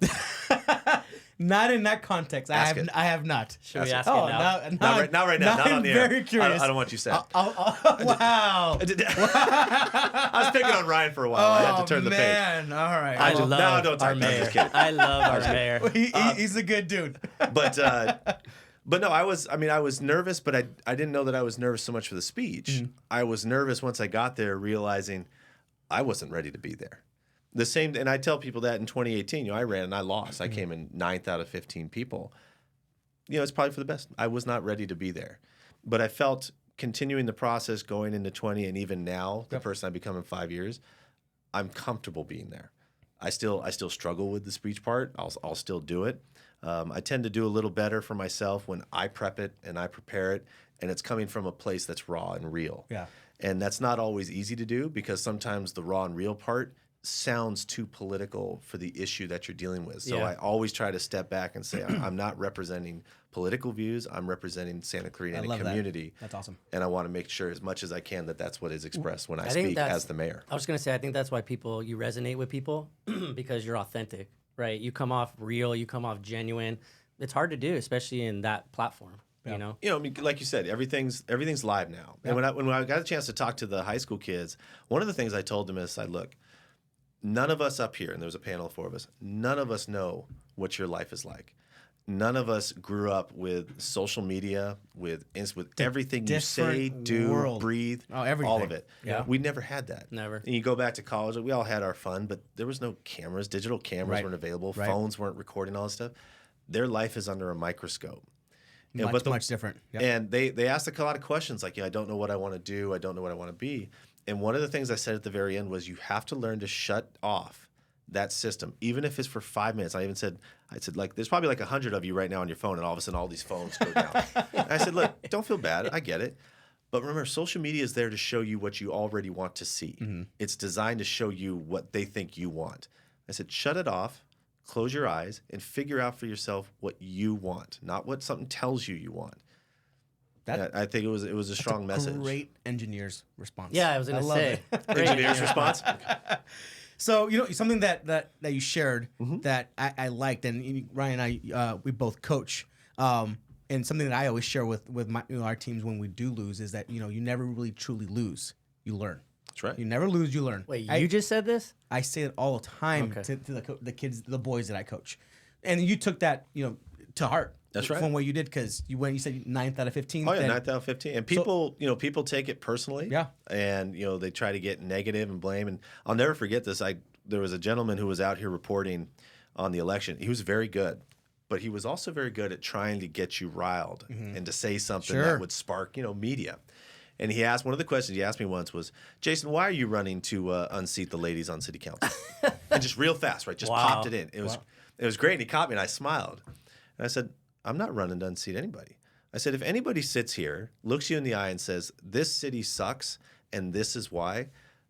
Speaker 2: Not in that context.
Speaker 3: Ask it.
Speaker 2: I have not.
Speaker 1: Should we
Speaker 3: Ask
Speaker 1: ask
Speaker 3: it.
Speaker 1: it now?
Speaker 3: Not right now. Not on the air.
Speaker 2: very curious.
Speaker 3: I don't want you sad.
Speaker 2: Wow.
Speaker 3: I was picking on Ryan for a while. I had to turn the page.
Speaker 2: Man, all right.
Speaker 1: I
Speaker 3: No,
Speaker 1: love
Speaker 3: don't
Speaker 1: our
Speaker 3: talk. No, I'm
Speaker 1: mayor.
Speaker 3: just kidding.
Speaker 1: I love our mayor.
Speaker 2: He's a good dude.
Speaker 3: But no, I was nervous, but I didn't know that I was nervous so much for the speech. I was nervous once I got there, realizing I wasn't ready to be there. The same, and I tell people that in 2018, I ran and I lost. I came in 9th out of 15 people. It's probably for the best. I was not ready to be there, but I felt continuing the process going into 20 and even now, the person I become in 5 years, I'm comfortable being there. I still struggle with the speech part. I'll still do it. I tend to do a little better for myself when I prep it and I prepare it, and it's coming from a place that's raw and real.
Speaker 2: Yeah.
Speaker 3: And that's not always easy to do because sometimes the raw and real part sounds too political for the issue that you're dealing with. So
Speaker 1: Yeah.
Speaker 3: I always try to step back and say, I'm not representing political views. I'm representing Santa Clarita and a
Speaker 2: love that.
Speaker 3: community.
Speaker 2: That's awesome.
Speaker 3: And I want to make sure as much as I can that that's what is expressed when I
Speaker 1: think
Speaker 3: speak
Speaker 1: that's-
Speaker 3: as the mayor.
Speaker 1: I was going to say, I think that's why you resonate with people because you're authentic, right? You come off real, you come off genuine. It's hard to do, especially in that platform, you know?
Speaker 3: Like you said, everything's live now. And when I got a chance to talk to the high school kids, one of the things I told them is, look, none of us up here, and there was a panel of 4 of us, none of us know what your life is like. None of us grew up with social media, with everything you say, do,
Speaker 2: world.
Speaker 3: breathe,
Speaker 2: everything.
Speaker 3: all of it.
Speaker 2: Yeah.
Speaker 3: We never had that.
Speaker 1: Never.
Speaker 3: And you go back to college, we all had our fun, but there was no cameras. Digital cameras
Speaker 2: Right.
Speaker 3: weren't available.
Speaker 2: Right.
Speaker 3: Phones weren't recording all this stuff. Their life is under a microscope.
Speaker 2: Much different. Yep.
Speaker 3: And they asked a lot of questions like, I don't know what I want to do. I don't know what I want to be. And one of the things I said at the very end was you have to learn to shut off that system, even if it's for 5 minutes. I said, like, there's probably like 100 of you right now on your phone, and all of a sudden all these phones go down. And I said, look, don't feel bad. I get it. But remember, social media is there to show you what you already want to see.
Speaker 2: Mm-hmm.
Speaker 3: It's designed to show you what they think you want. I said, shut it off, close your eyes, and figure out for yourself what you want, not what something tells you want. I think it was a strong message.
Speaker 2: Great engineer's response.
Speaker 1: Yeah, I was going to say. Great.
Speaker 3: Engineer's response.
Speaker 2: So something that you shared that I liked, and Ryan and I we both coach. and something that I always share with my our teams when we do lose is that you never really truly lose. You learn.
Speaker 3: That's right.
Speaker 2: You never lose. You learn.
Speaker 1: Wait, you just said this?
Speaker 2: I say it all the time
Speaker 1: Okay.
Speaker 2: to the kids, the boys that I coach, and you took that to heart.
Speaker 3: That's right.
Speaker 2: From what you did because you said 9th out of 15.
Speaker 3: Oh yeah,
Speaker 2: then-
Speaker 3: 9th out of 15, and people people take it personally.
Speaker 2: Yeah.
Speaker 3: And they try to get negative and blame. And I'll never forget this. There was a gentleman who was out here reporting on the election. He was very good, but he was also very good at trying to get you riled and to say something
Speaker 2: Sure.
Speaker 3: that would spark media. And he asked, one of the questions he asked me once was, Jason, why are you running to unseat the ladies on city council? And just real fast, right? Just
Speaker 1: Wow.
Speaker 3: popped it in. It was great. And he caught me and I smiled. And I said, I'm not running to unseat anybody. I said, if anybody sits here, looks you in the eye and says, this city sucks and this is why,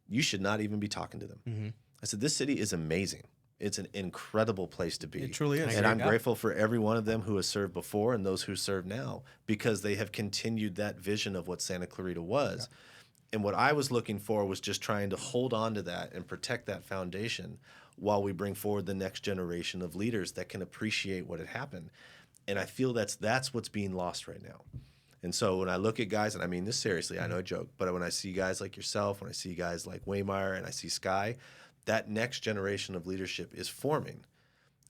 Speaker 3: you should not even be talking to them. I said, this city is amazing. It's an incredible place to be.
Speaker 2: It truly is.
Speaker 3: And I'm
Speaker 2: Yeah.
Speaker 3: grateful for every one of them who has served before and those who serve now because they have continued that vision of what Santa Clarita was. And what I was looking for was just trying to hold on to that and protect that foundation while we bring forward the next generation of leaders that can appreciate what had happened. And I feel that's what's being lost right now. And so when I look at guys, and I mean this seriously, I know a joke, but when I see guys like yourself, when I see guys like Waymire and I see Sky, that next generation of leadership is forming,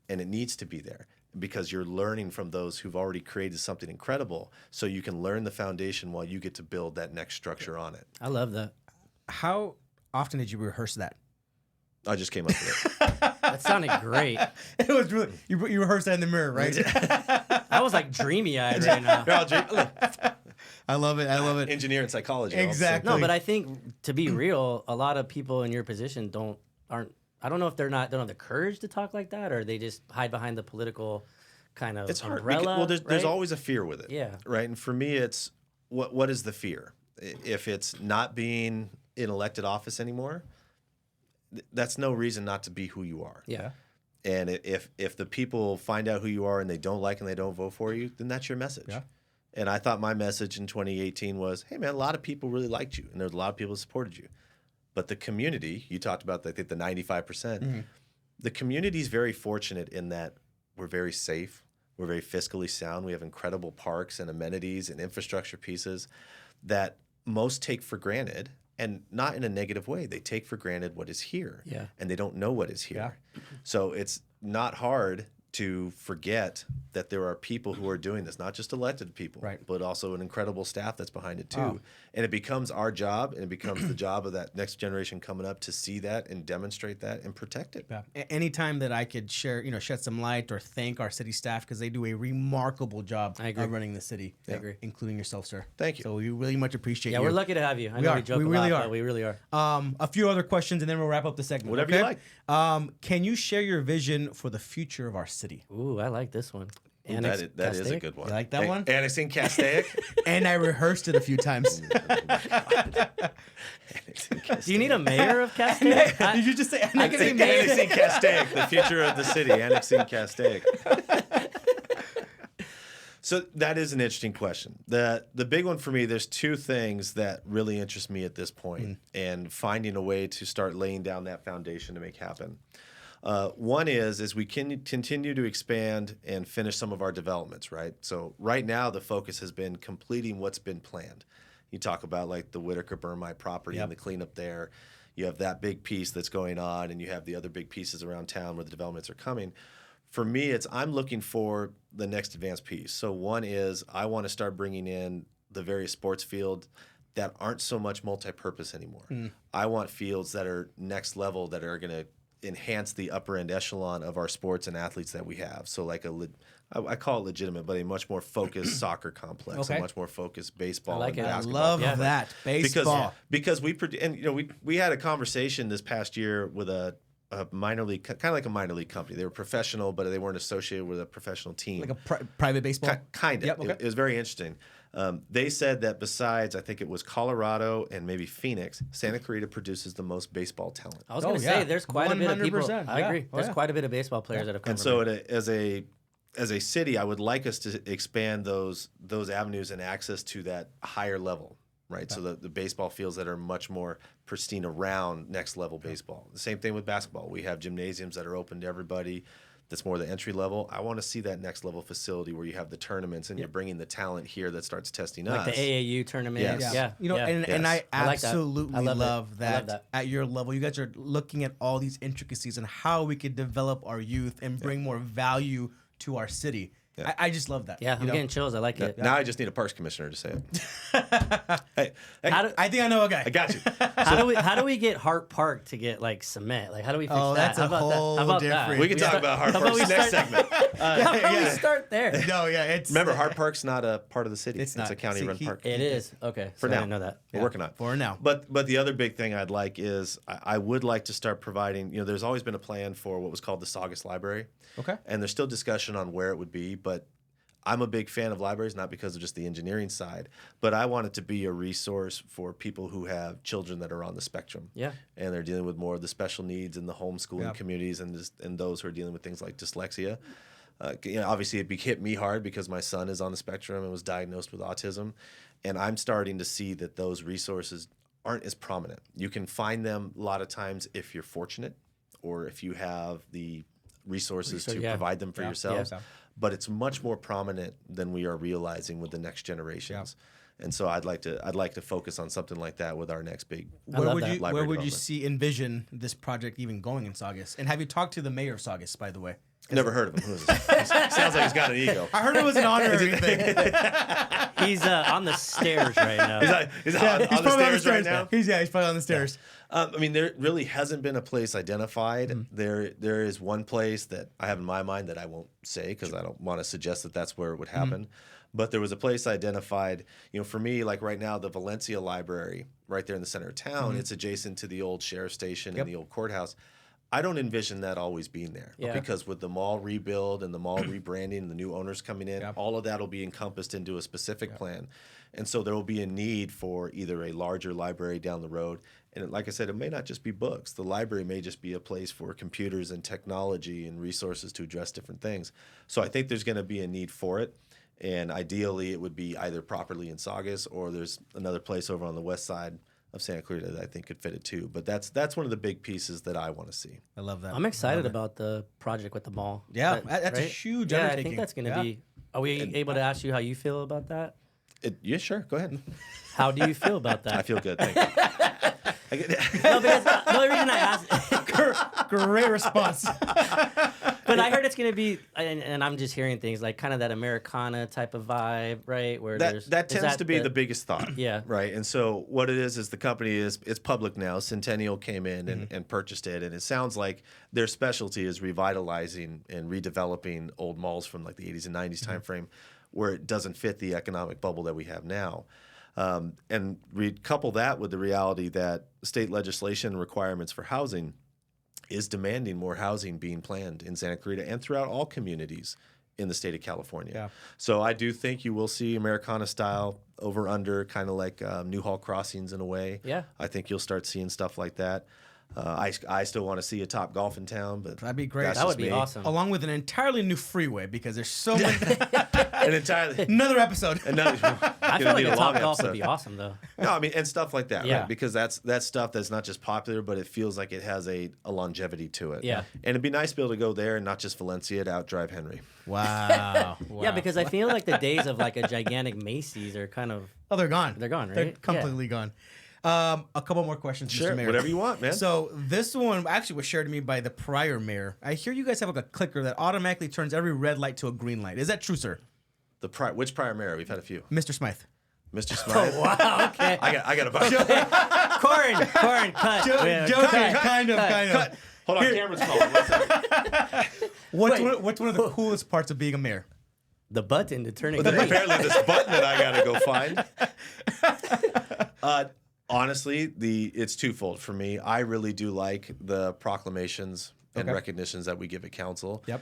Speaker 3: and it needs to be there because you're learning from those who've already created something incredible so you can learn the foundation while you get to build that next structure on it.
Speaker 1: I love that.
Speaker 2: How often did you rehearse that?
Speaker 3: I just came up with it.
Speaker 1: That sounded great.
Speaker 2: It was really you rehearsed that in the mirror, right?
Speaker 1: I was like dreamy eyed right now.
Speaker 2: I love it. I love it.
Speaker 3: Engineer and psychology.
Speaker 2: Exactly.
Speaker 1: No, but I think to be real, a lot of people in your position aren't. I don't know if they don't have the courage to talk like that, or they just hide behind the political kind of
Speaker 3: It's hard.
Speaker 1: umbrella.
Speaker 3: There's
Speaker 1: right?
Speaker 3: always a fear with it.
Speaker 1: Yeah.
Speaker 3: Right. And for me, it's what is the fear? If it's not being in elected office anymore, that's no reason not to be who you are.
Speaker 1: Yeah.
Speaker 3: And if the people find out who you are and they don't like and they don't vote for you, then that's your message.
Speaker 2: Yeah.
Speaker 3: And I thought my message in 2018 was, hey man, a lot of people really liked you and there's a lot of people that supported you. But the community, you talked about, I think, the 95%, the community is very fortunate in that we're very safe. We're very fiscally sound. We have incredible parks and amenities and infrastructure pieces that most take for granted, and not in a negative way. They take for granted what is here, and they don't know what is here. So it's not hard to forget that there are people who are doing this, not just elected people, but also an incredible staff that's behind it too.
Speaker 2: Oh.
Speaker 3: And it becomes our job, and it becomes the job of that next generation coming up to see that and demonstrate that and protect it.
Speaker 2: Yeah. Anytime that I could share, shed some light or thank our city staff because they do a remarkable job of running the city.
Speaker 1: I agree.
Speaker 2: Including yourself, sir.
Speaker 3: Thank you.
Speaker 2: So we really much appreciate you.
Speaker 1: Yeah, we're lucky to have you. I know we joke
Speaker 2: We
Speaker 1: a
Speaker 2: really
Speaker 1: lot,
Speaker 2: are.
Speaker 1: but we really are.
Speaker 2: A few other questions and then we'll wrap up the segment.
Speaker 3: Whatever you like.
Speaker 2: Can you share your vision for the future of our city?
Speaker 1: Ooh, I like this one.
Speaker 3: That is a good one.
Speaker 2: You like that one?
Speaker 3: Annexing Castaic.
Speaker 2: And I rehearsed it a few times.
Speaker 1: Do you need a mayor of Castaic?
Speaker 2: Did you just say
Speaker 1: I could be mayor.
Speaker 3: Annexing Castaic, the future of the city. Annexing Castaic. So that is an interesting question. The big one for me, there's two things that really interest me at this point, and finding a way to start laying down that foundation to make happen. One is we can continue to expand and finish some of our developments, right? So right now the focus has been completing what's been planned. You talk about like the Whitaker-Burmite property and the cleanup there. You have that big piece that's going on, and you have the other big pieces around town where the developments are coming. For me, I'm looking for the next advanced piece. So one is I want to start bringing in the various sports fields that aren't so much multi-purpose anymore. I want fields that are next level, that are going to enhance the upper end echelon of our sports and athletes that we have. So like I call it legitimate, but a much more focused soccer complex, a much more focused baseball
Speaker 1: I like
Speaker 3: and
Speaker 1: it. I
Speaker 3: basketball.
Speaker 2: Love
Speaker 3: complex.
Speaker 2: that. Baseball.
Speaker 3: Because we had a conversation this past year with a minor league, kind of like a minor league company. They were professional, but they weren't associated with a professional team.
Speaker 2: Like a private baseball?
Speaker 3: Kind of.
Speaker 2: Yep, okay.
Speaker 3: It was very interesting. They said that besides, I think it was Colorado and maybe Phoenix, Santa Clarita produces the most baseball talent.
Speaker 1: I was going to say, there's quite a bit of people.
Speaker 2: 100%,
Speaker 1: I agree.
Speaker 2: yeah.
Speaker 1: There's quite a bit of baseball players that have come
Speaker 3: And
Speaker 1: from
Speaker 3: so
Speaker 1: there.
Speaker 3: as a city, I would like us to expand those avenues and access to that higher level, right? So the baseball fields that are much more pristine around next level baseball. The same thing with basketball. We have gymnasiums that are open to everybody. that's more the entry level. I want to see that next level facility where you have the tournaments and you're bringing the talent here that starts testing
Speaker 1: Like
Speaker 3: us.
Speaker 1: the AAU tournament.
Speaker 3: Yes.
Speaker 1: Yeah.
Speaker 2: You know, and I
Speaker 1: I like that.
Speaker 2: absolutely
Speaker 1: I love it.
Speaker 2: love
Speaker 1: I love
Speaker 2: that,
Speaker 1: that.
Speaker 2: at your level, you guys are looking at all these intricacies and how we could develop our youth and bring more value to our city.
Speaker 3: Yeah.
Speaker 2: I just love that.
Speaker 1: Yeah,
Speaker 2: you
Speaker 1: I'm
Speaker 2: know?
Speaker 1: getting chills. I like it.
Speaker 3: Now I just need a parks commissioner to say it. hey,
Speaker 2: I think I know a guy.
Speaker 3: I got you.
Speaker 1: How do we get Hart Park to get like cement? Like how do we fix that?
Speaker 2: That's
Speaker 1: How
Speaker 2: a
Speaker 1: about
Speaker 2: whole
Speaker 1: that? How about
Speaker 2: different-
Speaker 1: that?
Speaker 3: We can talk about Hart
Speaker 1: how about
Speaker 3: Parks
Speaker 1: we
Speaker 3: next
Speaker 1: start-
Speaker 3: segment.
Speaker 1: How about we
Speaker 2: yeah.
Speaker 1: start there?
Speaker 2: No, yeah, it's
Speaker 3: Remember, Hart Park's not a part of the city.
Speaker 2: It's not.
Speaker 3: a county-run
Speaker 2: See,
Speaker 3: park.
Speaker 1: It is. Okay.
Speaker 3: For
Speaker 1: so
Speaker 3: now.
Speaker 1: I didn't know that.
Speaker 3: We're working on it.
Speaker 2: for now.
Speaker 3: But the other big thing I'd like is I would like to start providing, there's always been a plan for what was called the Saugus Library.
Speaker 2: Okay.
Speaker 3: And there's still discussion on where it would be, but I'm a big fan of libraries, not because of just the engineering side, but I want it to be a resource for people who have children that are on the spectrum.
Speaker 1: Yeah.
Speaker 3: And they're dealing with more of the special needs and the homeschooling communities and those who are dealing with things like dyslexia. Obviously, it hit me hard because my son is on the spectrum and was diagnosed with autism. And I'm starting to see that those resources aren't as prominent. You can find them a lot of times if you're fortunate or if you have the resources to provide them for yourselves.
Speaker 2: Yeah.
Speaker 3: But it's much more prominent than we are realizing with the next generations. And so I'd like to focus on something like that with our next big
Speaker 2: Where would
Speaker 3: library
Speaker 2: you envision this project even going in Saugus? And have you talked to the mayor of Saugus, by the way?
Speaker 3: Never heard of him. Who is this? Sounds like he's got an ego.
Speaker 2: I heard it was an honorary thing.
Speaker 1: He's on the stairs right now.
Speaker 3: He's on the stairs right now.
Speaker 2: He's probably on the stairs.
Speaker 3: There really hasn't been a place identified. There is one place that I have in my mind that I won't say because I don't want to suggest that that's where it would happen. But there was a place identified, for me, like right now, the Valencia Library, right there in the center of town, it's adjacent to the old sheriff's station and the old courthouse. I don't envision that always being there because with the mall rebuild and the mall rebranding and the new owners coming in, all of that will be encompassed into a specific plan. And so there will be a need for either a larger library down the road. And like I said, it may not just be books. The library may just be a place for computers and technology and resources to address different things. So I think there's going to be a need for it. And ideally, it would be either properly in Saugus or there's another place over on the west side of Santa Clarita that I think could fit it too. But that's one of the big pieces that I want to see.
Speaker 2: I love that.
Speaker 1: I'm excited about the project with the mall.
Speaker 2: Yeah, that's a huge
Speaker 1: Yeah, I
Speaker 2: undertaking.
Speaker 1: think that's going to be. Are we able to ask you how you feel about that?
Speaker 3: Yeah, sure. Go ahead.
Speaker 1: How do you feel about that?
Speaker 3: I feel good. Thank you.
Speaker 1: No, because the only reason I asked,
Speaker 2: Great response.
Speaker 1: but I heard it's going to be, and I'm just hearing things like kind of that Americana type of vibe, right? Where
Speaker 3: that tends to be the biggest thought.
Speaker 1: Yeah.
Speaker 3: Right. And so what it is the company it's public now. Centennial came in and purchased it. And it sounds like their specialty is revitalizing and redeveloping old malls from like the 80s and 90s timeframe where it doesn't fit the economic bubble that we have now. And we couple that with the reality that state legislation and requirements for housing is demanding more housing being planned in Santa Clarita and throughout all communities in the state of California.
Speaker 2: Yeah.
Speaker 3: So I do think you will see Americana style over under, kind of like Newhall crossings in a way.
Speaker 1: Yeah.
Speaker 3: I think you'll start seeing stuff like that. I still want to see a Top Golf in town, but
Speaker 2: That'd be great.
Speaker 3: that's
Speaker 1: That would
Speaker 3: just
Speaker 1: be
Speaker 3: me.
Speaker 1: awesome.
Speaker 2: Along with an entirely new freeway because there's so many.
Speaker 3: And entirely.
Speaker 2: Another episode.
Speaker 3: Another,
Speaker 1: I feel like a Top Golf would be awesome, though.
Speaker 3: No, I mean, and stuff like that,
Speaker 1: Yeah.
Speaker 3: right? Because that's stuff that's not just popular, but it feels like it has a longevity to it.
Speaker 1: Yeah.
Speaker 3: And it'd be nice to be able to go there and not just Valencia to outdrive Henry.
Speaker 2: Wow.
Speaker 1: Yeah, because I feel like the days of like a gigantic Macy's are kind of
Speaker 2: they're gone.
Speaker 1: They're gone,
Speaker 2: They're
Speaker 1: right?
Speaker 2: completely gone. A couple more questions,
Speaker 3: Sure,
Speaker 2: Mr. Mayor.
Speaker 3: whatever you want, man.
Speaker 2: So this one actually was shared to me by the prior mayor. I hear you guys have like a clicker that automatically turns every red light to a green light. Is that true, sir?
Speaker 3: Which prior mayor? We've had a few.
Speaker 2: Mr. Smythe.
Speaker 3: Mr. Smythe.
Speaker 1: wow. Okay,
Speaker 3: I got a bunch.
Speaker 1: Corn, cut.
Speaker 2: Joking, kind of.
Speaker 3: Cut. Hold on, camera's calling.
Speaker 2: What's one of the coolest parts of being a mayor?
Speaker 1: The button to turn it
Speaker 3: But then
Speaker 1: green.
Speaker 3: apparently this button that I gotta go find. Honestly, it's twofold for me. I really do like the proclamations and recognitions that we give at council.
Speaker 2: Yep.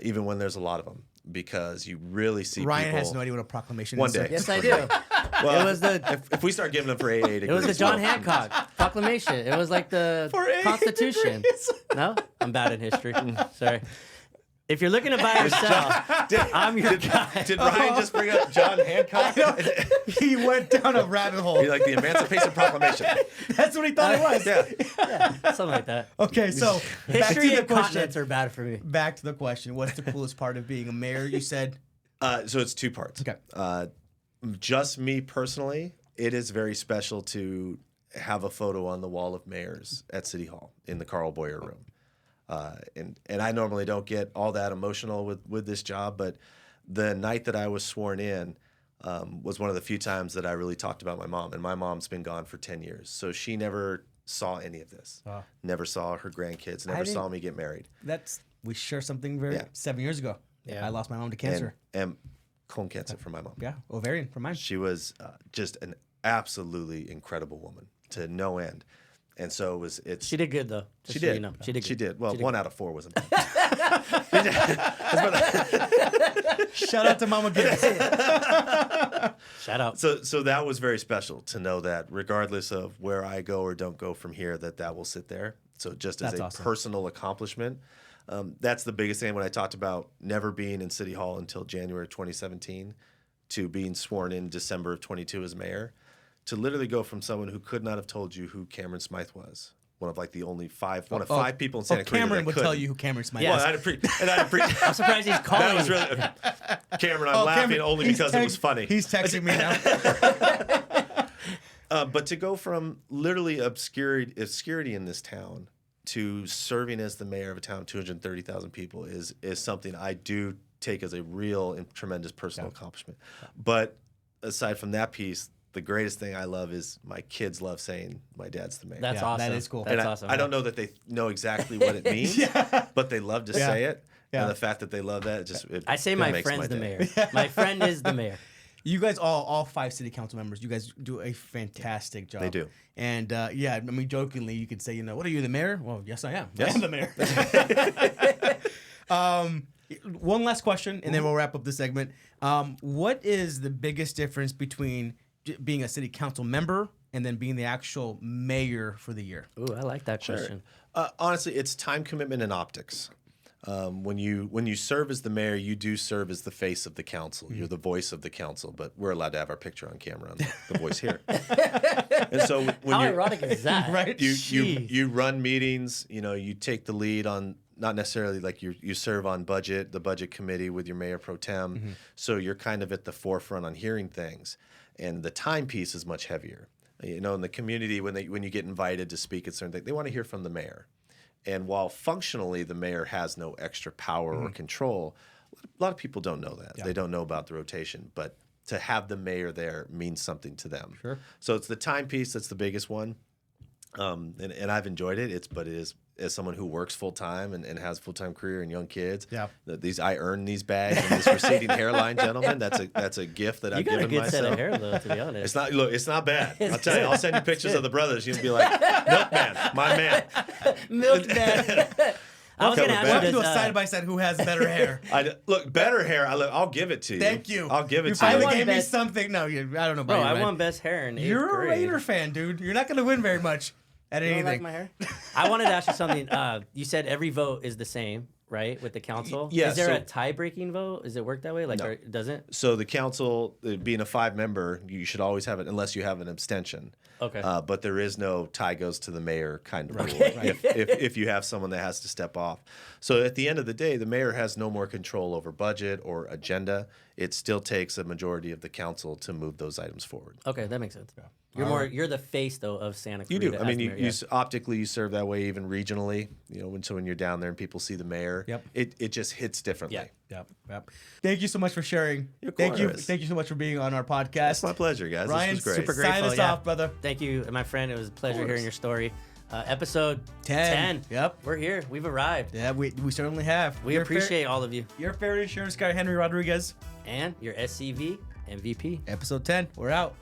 Speaker 3: Even when there's a lot of them, because you really see
Speaker 2: Ryan
Speaker 3: people.
Speaker 2: has no idea what a proclamation
Speaker 3: One
Speaker 2: is.
Speaker 3: day.
Speaker 1: Yes, I do.
Speaker 3: Well,
Speaker 1: It was the
Speaker 3: if we start giving them for AA degrees,
Speaker 1: it was the John Hancock Proclamation. It was like the
Speaker 2: For AA
Speaker 1: Constitution.
Speaker 2: degrees.
Speaker 1: No, I'm bad in history. Sorry. If you're looking to buy yourself, I'm your guy.
Speaker 3: Did Ryan just bring up John Hancock?
Speaker 2: He went down a rabbit hole.
Speaker 3: You're like the Emancipation Proclamation.
Speaker 2: That's what he thought it was.
Speaker 3: Yeah.
Speaker 1: Something like that.
Speaker 2: Okay, so back
Speaker 1: History
Speaker 2: to the
Speaker 1: and
Speaker 2: question.
Speaker 1: continents are bad for me.
Speaker 2: Back to the question. What's the coolest part of being a mayor? You said.
Speaker 3: So it's two parts.
Speaker 2: Okay.
Speaker 3: Just me personally, it is very special to have a photo on the wall of mayors at City Hall in the Carl Boyer room. And I normally don't get all that emotional with this job, but the night that I was sworn in was one of the few times that I really talked about my mom. And my mom's been gone for 10 years, so she never saw any of this.
Speaker 2: Wow.
Speaker 3: Never saw her grandkids. Never saw me get married.
Speaker 2: We share something 7 years ago.
Speaker 1: Yeah.
Speaker 2: I lost my mom to cancer.
Speaker 3: And colon cancer for my mom.
Speaker 2: Yeah, ovarian for mine.
Speaker 3: She was just an absolutely incredible woman to no end. And so it was.
Speaker 1: She did good though.
Speaker 3: She did.
Speaker 1: You know. She did. Good.
Speaker 3: She did. Well,
Speaker 1: She did
Speaker 3: 1 out of 4 wasn't bad.
Speaker 2: Shout out to Mama Gibbs.
Speaker 1: Shout out.
Speaker 3: So that was very special to know that regardless of where I go or don't go from here, that will sit there. So just as
Speaker 2: That's
Speaker 3: a
Speaker 2: awesome.
Speaker 3: personal accomplishment, that's the biggest thing when I talked about never being in City Hall until January 2017 to being sworn in December of 22 as mayor. To literally go from someone who could not have told you who Cameron Smythe was, one of like the only five people in Santa Clarita
Speaker 2: Cameron
Speaker 3: that
Speaker 2: would
Speaker 3: couldn't.
Speaker 2: tell you who Cameron Smythe
Speaker 1: Yeah.
Speaker 2: is.
Speaker 3: Well,
Speaker 1: I'm surprised he's calling.
Speaker 3: that was
Speaker 1: you.
Speaker 3: really Cameron. I'm laughing
Speaker 2: Cameron,
Speaker 3: only
Speaker 2: he's
Speaker 3: because it was funny.
Speaker 2: He's texting me now.
Speaker 3: But to go from literally obscurity in this town to serving as the mayor of a town of 230,000 people is something I do take as a real and tremendous personal accomplishment. But aside from that piece, the greatest thing I love is my kids love saying my dad's the mayor.
Speaker 1: That's
Speaker 2: Yeah,
Speaker 1: awesome.
Speaker 2: that is cool.
Speaker 1: That's
Speaker 3: And
Speaker 1: awesome.
Speaker 3: I don't know that they know exactly what it means, but they love to say it.
Speaker 2: Yeah.
Speaker 3: And the fact that they love that,
Speaker 1: I say
Speaker 3: it
Speaker 1: my
Speaker 3: makes
Speaker 1: friend's the
Speaker 3: day.
Speaker 1: mayor. My friend is the mayor.
Speaker 2: You guys, all 5 city council members, you guys do a fantastic job.
Speaker 3: They do.
Speaker 2: And I mean, jokingly, you could say, what are you, the mayor? Well, yes, I am.
Speaker 3: Yes.
Speaker 2: I am the mayor. One last question, and then we'll wrap up the segment. What is the biggest difference between being a city council member and then being the actual mayor for the year?
Speaker 1: Ooh, I like that question.
Speaker 3: Honestly, it's time commitment and optics. When you serve as the mayor, you do serve as the face of the council. You're the voice of the council, but we're allowed to have our picture on camera on the voice here. And so when
Speaker 1: How
Speaker 3: you
Speaker 1: ironic is that?
Speaker 2: Right?
Speaker 3: you run meetings, you take the lead on not necessarily like you serve on the budget committee with your mayor pro tem. So you're kind of at the forefront on hearing things, and the timepiece is much heavier. In the community when you get invited to speak at certain things, they want to hear from the mayor. And while functionally the mayor has no extra power or control, a lot of people don't know that.
Speaker 2: Yeah.
Speaker 3: They don't know about the rotation, but to have the mayor there means something to them.
Speaker 2: Sure.
Speaker 3: So it's the timepiece that's the biggest one. And I've enjoyed it. But it is, as someone who works full time and has full time career and young kids.
Speaker 2: Yeah.
Speaker 3: I earn these bags and this receding hairline, gentlemen. That's a gift that
Speaker 1: You
Speaker 3: I've
Speaker 1: got a
Speaker 3: given
Speaker 1: good
Speaker 3: myself.
Speaker 1: set of hair, though, to be honest.
Speaker 3: It's not bad.
Speaker 1: It's
Speaker 3: I'll tell you. I'll send you pictures of the brothers. You'll be like, Milkman, my man.
Speaker 1: Milkman. I was going to
Speaker 3: Coming
Speaker 1: ask
Speaker 2: We'll have
Speaker 1: you
Speaker 2: to do a
Speaker 1: this.
Speaker 2: side by side who has better hair.
Speaker 3: Look, better hair. I'll give it to you.
Speaker 2: Thank you.
Speaker 3: I'll give it
Speaker 2: You
Speaker 3: to
Speaker 2: finally
Speaker 3: you.
Speaker 1: I want
Speaker 2: gave me
Speaker 1: best-
Speaker 2: something. No, I don't know about
Speaker 1: Bro,
Speaker 2: you,
Speaker 1: I
Speaker 2: man.
Speaker 1: won best hair in 8th
Speaker 2: You're a
Speaker 1: grade.
Speaker 2: Raider fan, dude. You're not going to win very much at
Speaker 1: You don't
Speaker 2: anything.
Speaker 1: like my hair? I wanted to ask you something. You said every vote is the same, right, with the council?
Speaker 3: Yeah,
Speaker 1: Is there
Speaker 3: so-
Speaker 1: a tie-breaking vote? Does it work that way? Like,
Speaker 3: No.
Speaker 1: or does it?
Speaker 3: So the council, being a 5-member, you should always have it unless you have an abstention.
Speaker 1: Okay.
Speaker 3: But there is no tie goes to the mayor kind of rule
Speaker 2: Right.
Speaker 3: if you have someone that has to step off. So at the end of the day, the mayor has no more control over budget or agenda. It still takes a majority of the council to move those items forward.
Speaker 1: Okay, that makes sense.
Speaker 2: You're
Speaker 1: You're the face though of Santa
Speaker 3: You
Speaker 1: Clarita.
Speaker 3: do. I mean,
Speaker 1: as
Speaker 3: you,
Speaker 1: mayor,
Speaker 3: you
Speaker 1: yeah.
Speaker 3: optically you serve that way even regionally. When you're down there and people see the mayor,
Speaker 2: Yep.
Speaker 3: it just hits differently.
Speaker 1: Yeah.
Speaker 2: Yep. Thank you so much for sharing.
Speaker 3: Of
Speaker 2: Thank you
Speaker 3: course.
Speaker 2: so much for being on our podcast.
Speaker 3: It's my pleasure, guys.
Speaker 2: Ryan,
Speaker 3: this was great.
Speaker 1: super
Speaker 2: sign
Speaker 1: grateful,
Speaker 2: us
Speaker 1: yeah.
Speaker 2: off, brother.
Speaker 1: Thank you, my friend. It was a pleasure
Speaker 3: course.
Speaker 1: hearing your story. Episode
Speaker 2: 10.
Speaker 1: 10.
Speaker 2: Yep.
Speaker 1: We're here. We've arrived.
Speaker 2: Yeah, we certainly have.
Speaker 1: We appreciate all of you.
Speaker 2: Your favorite insurance guy, Henry Rodriguez.
Speaker 1: And your SCV MVP.
Speaker 2: Episode 10. We're out.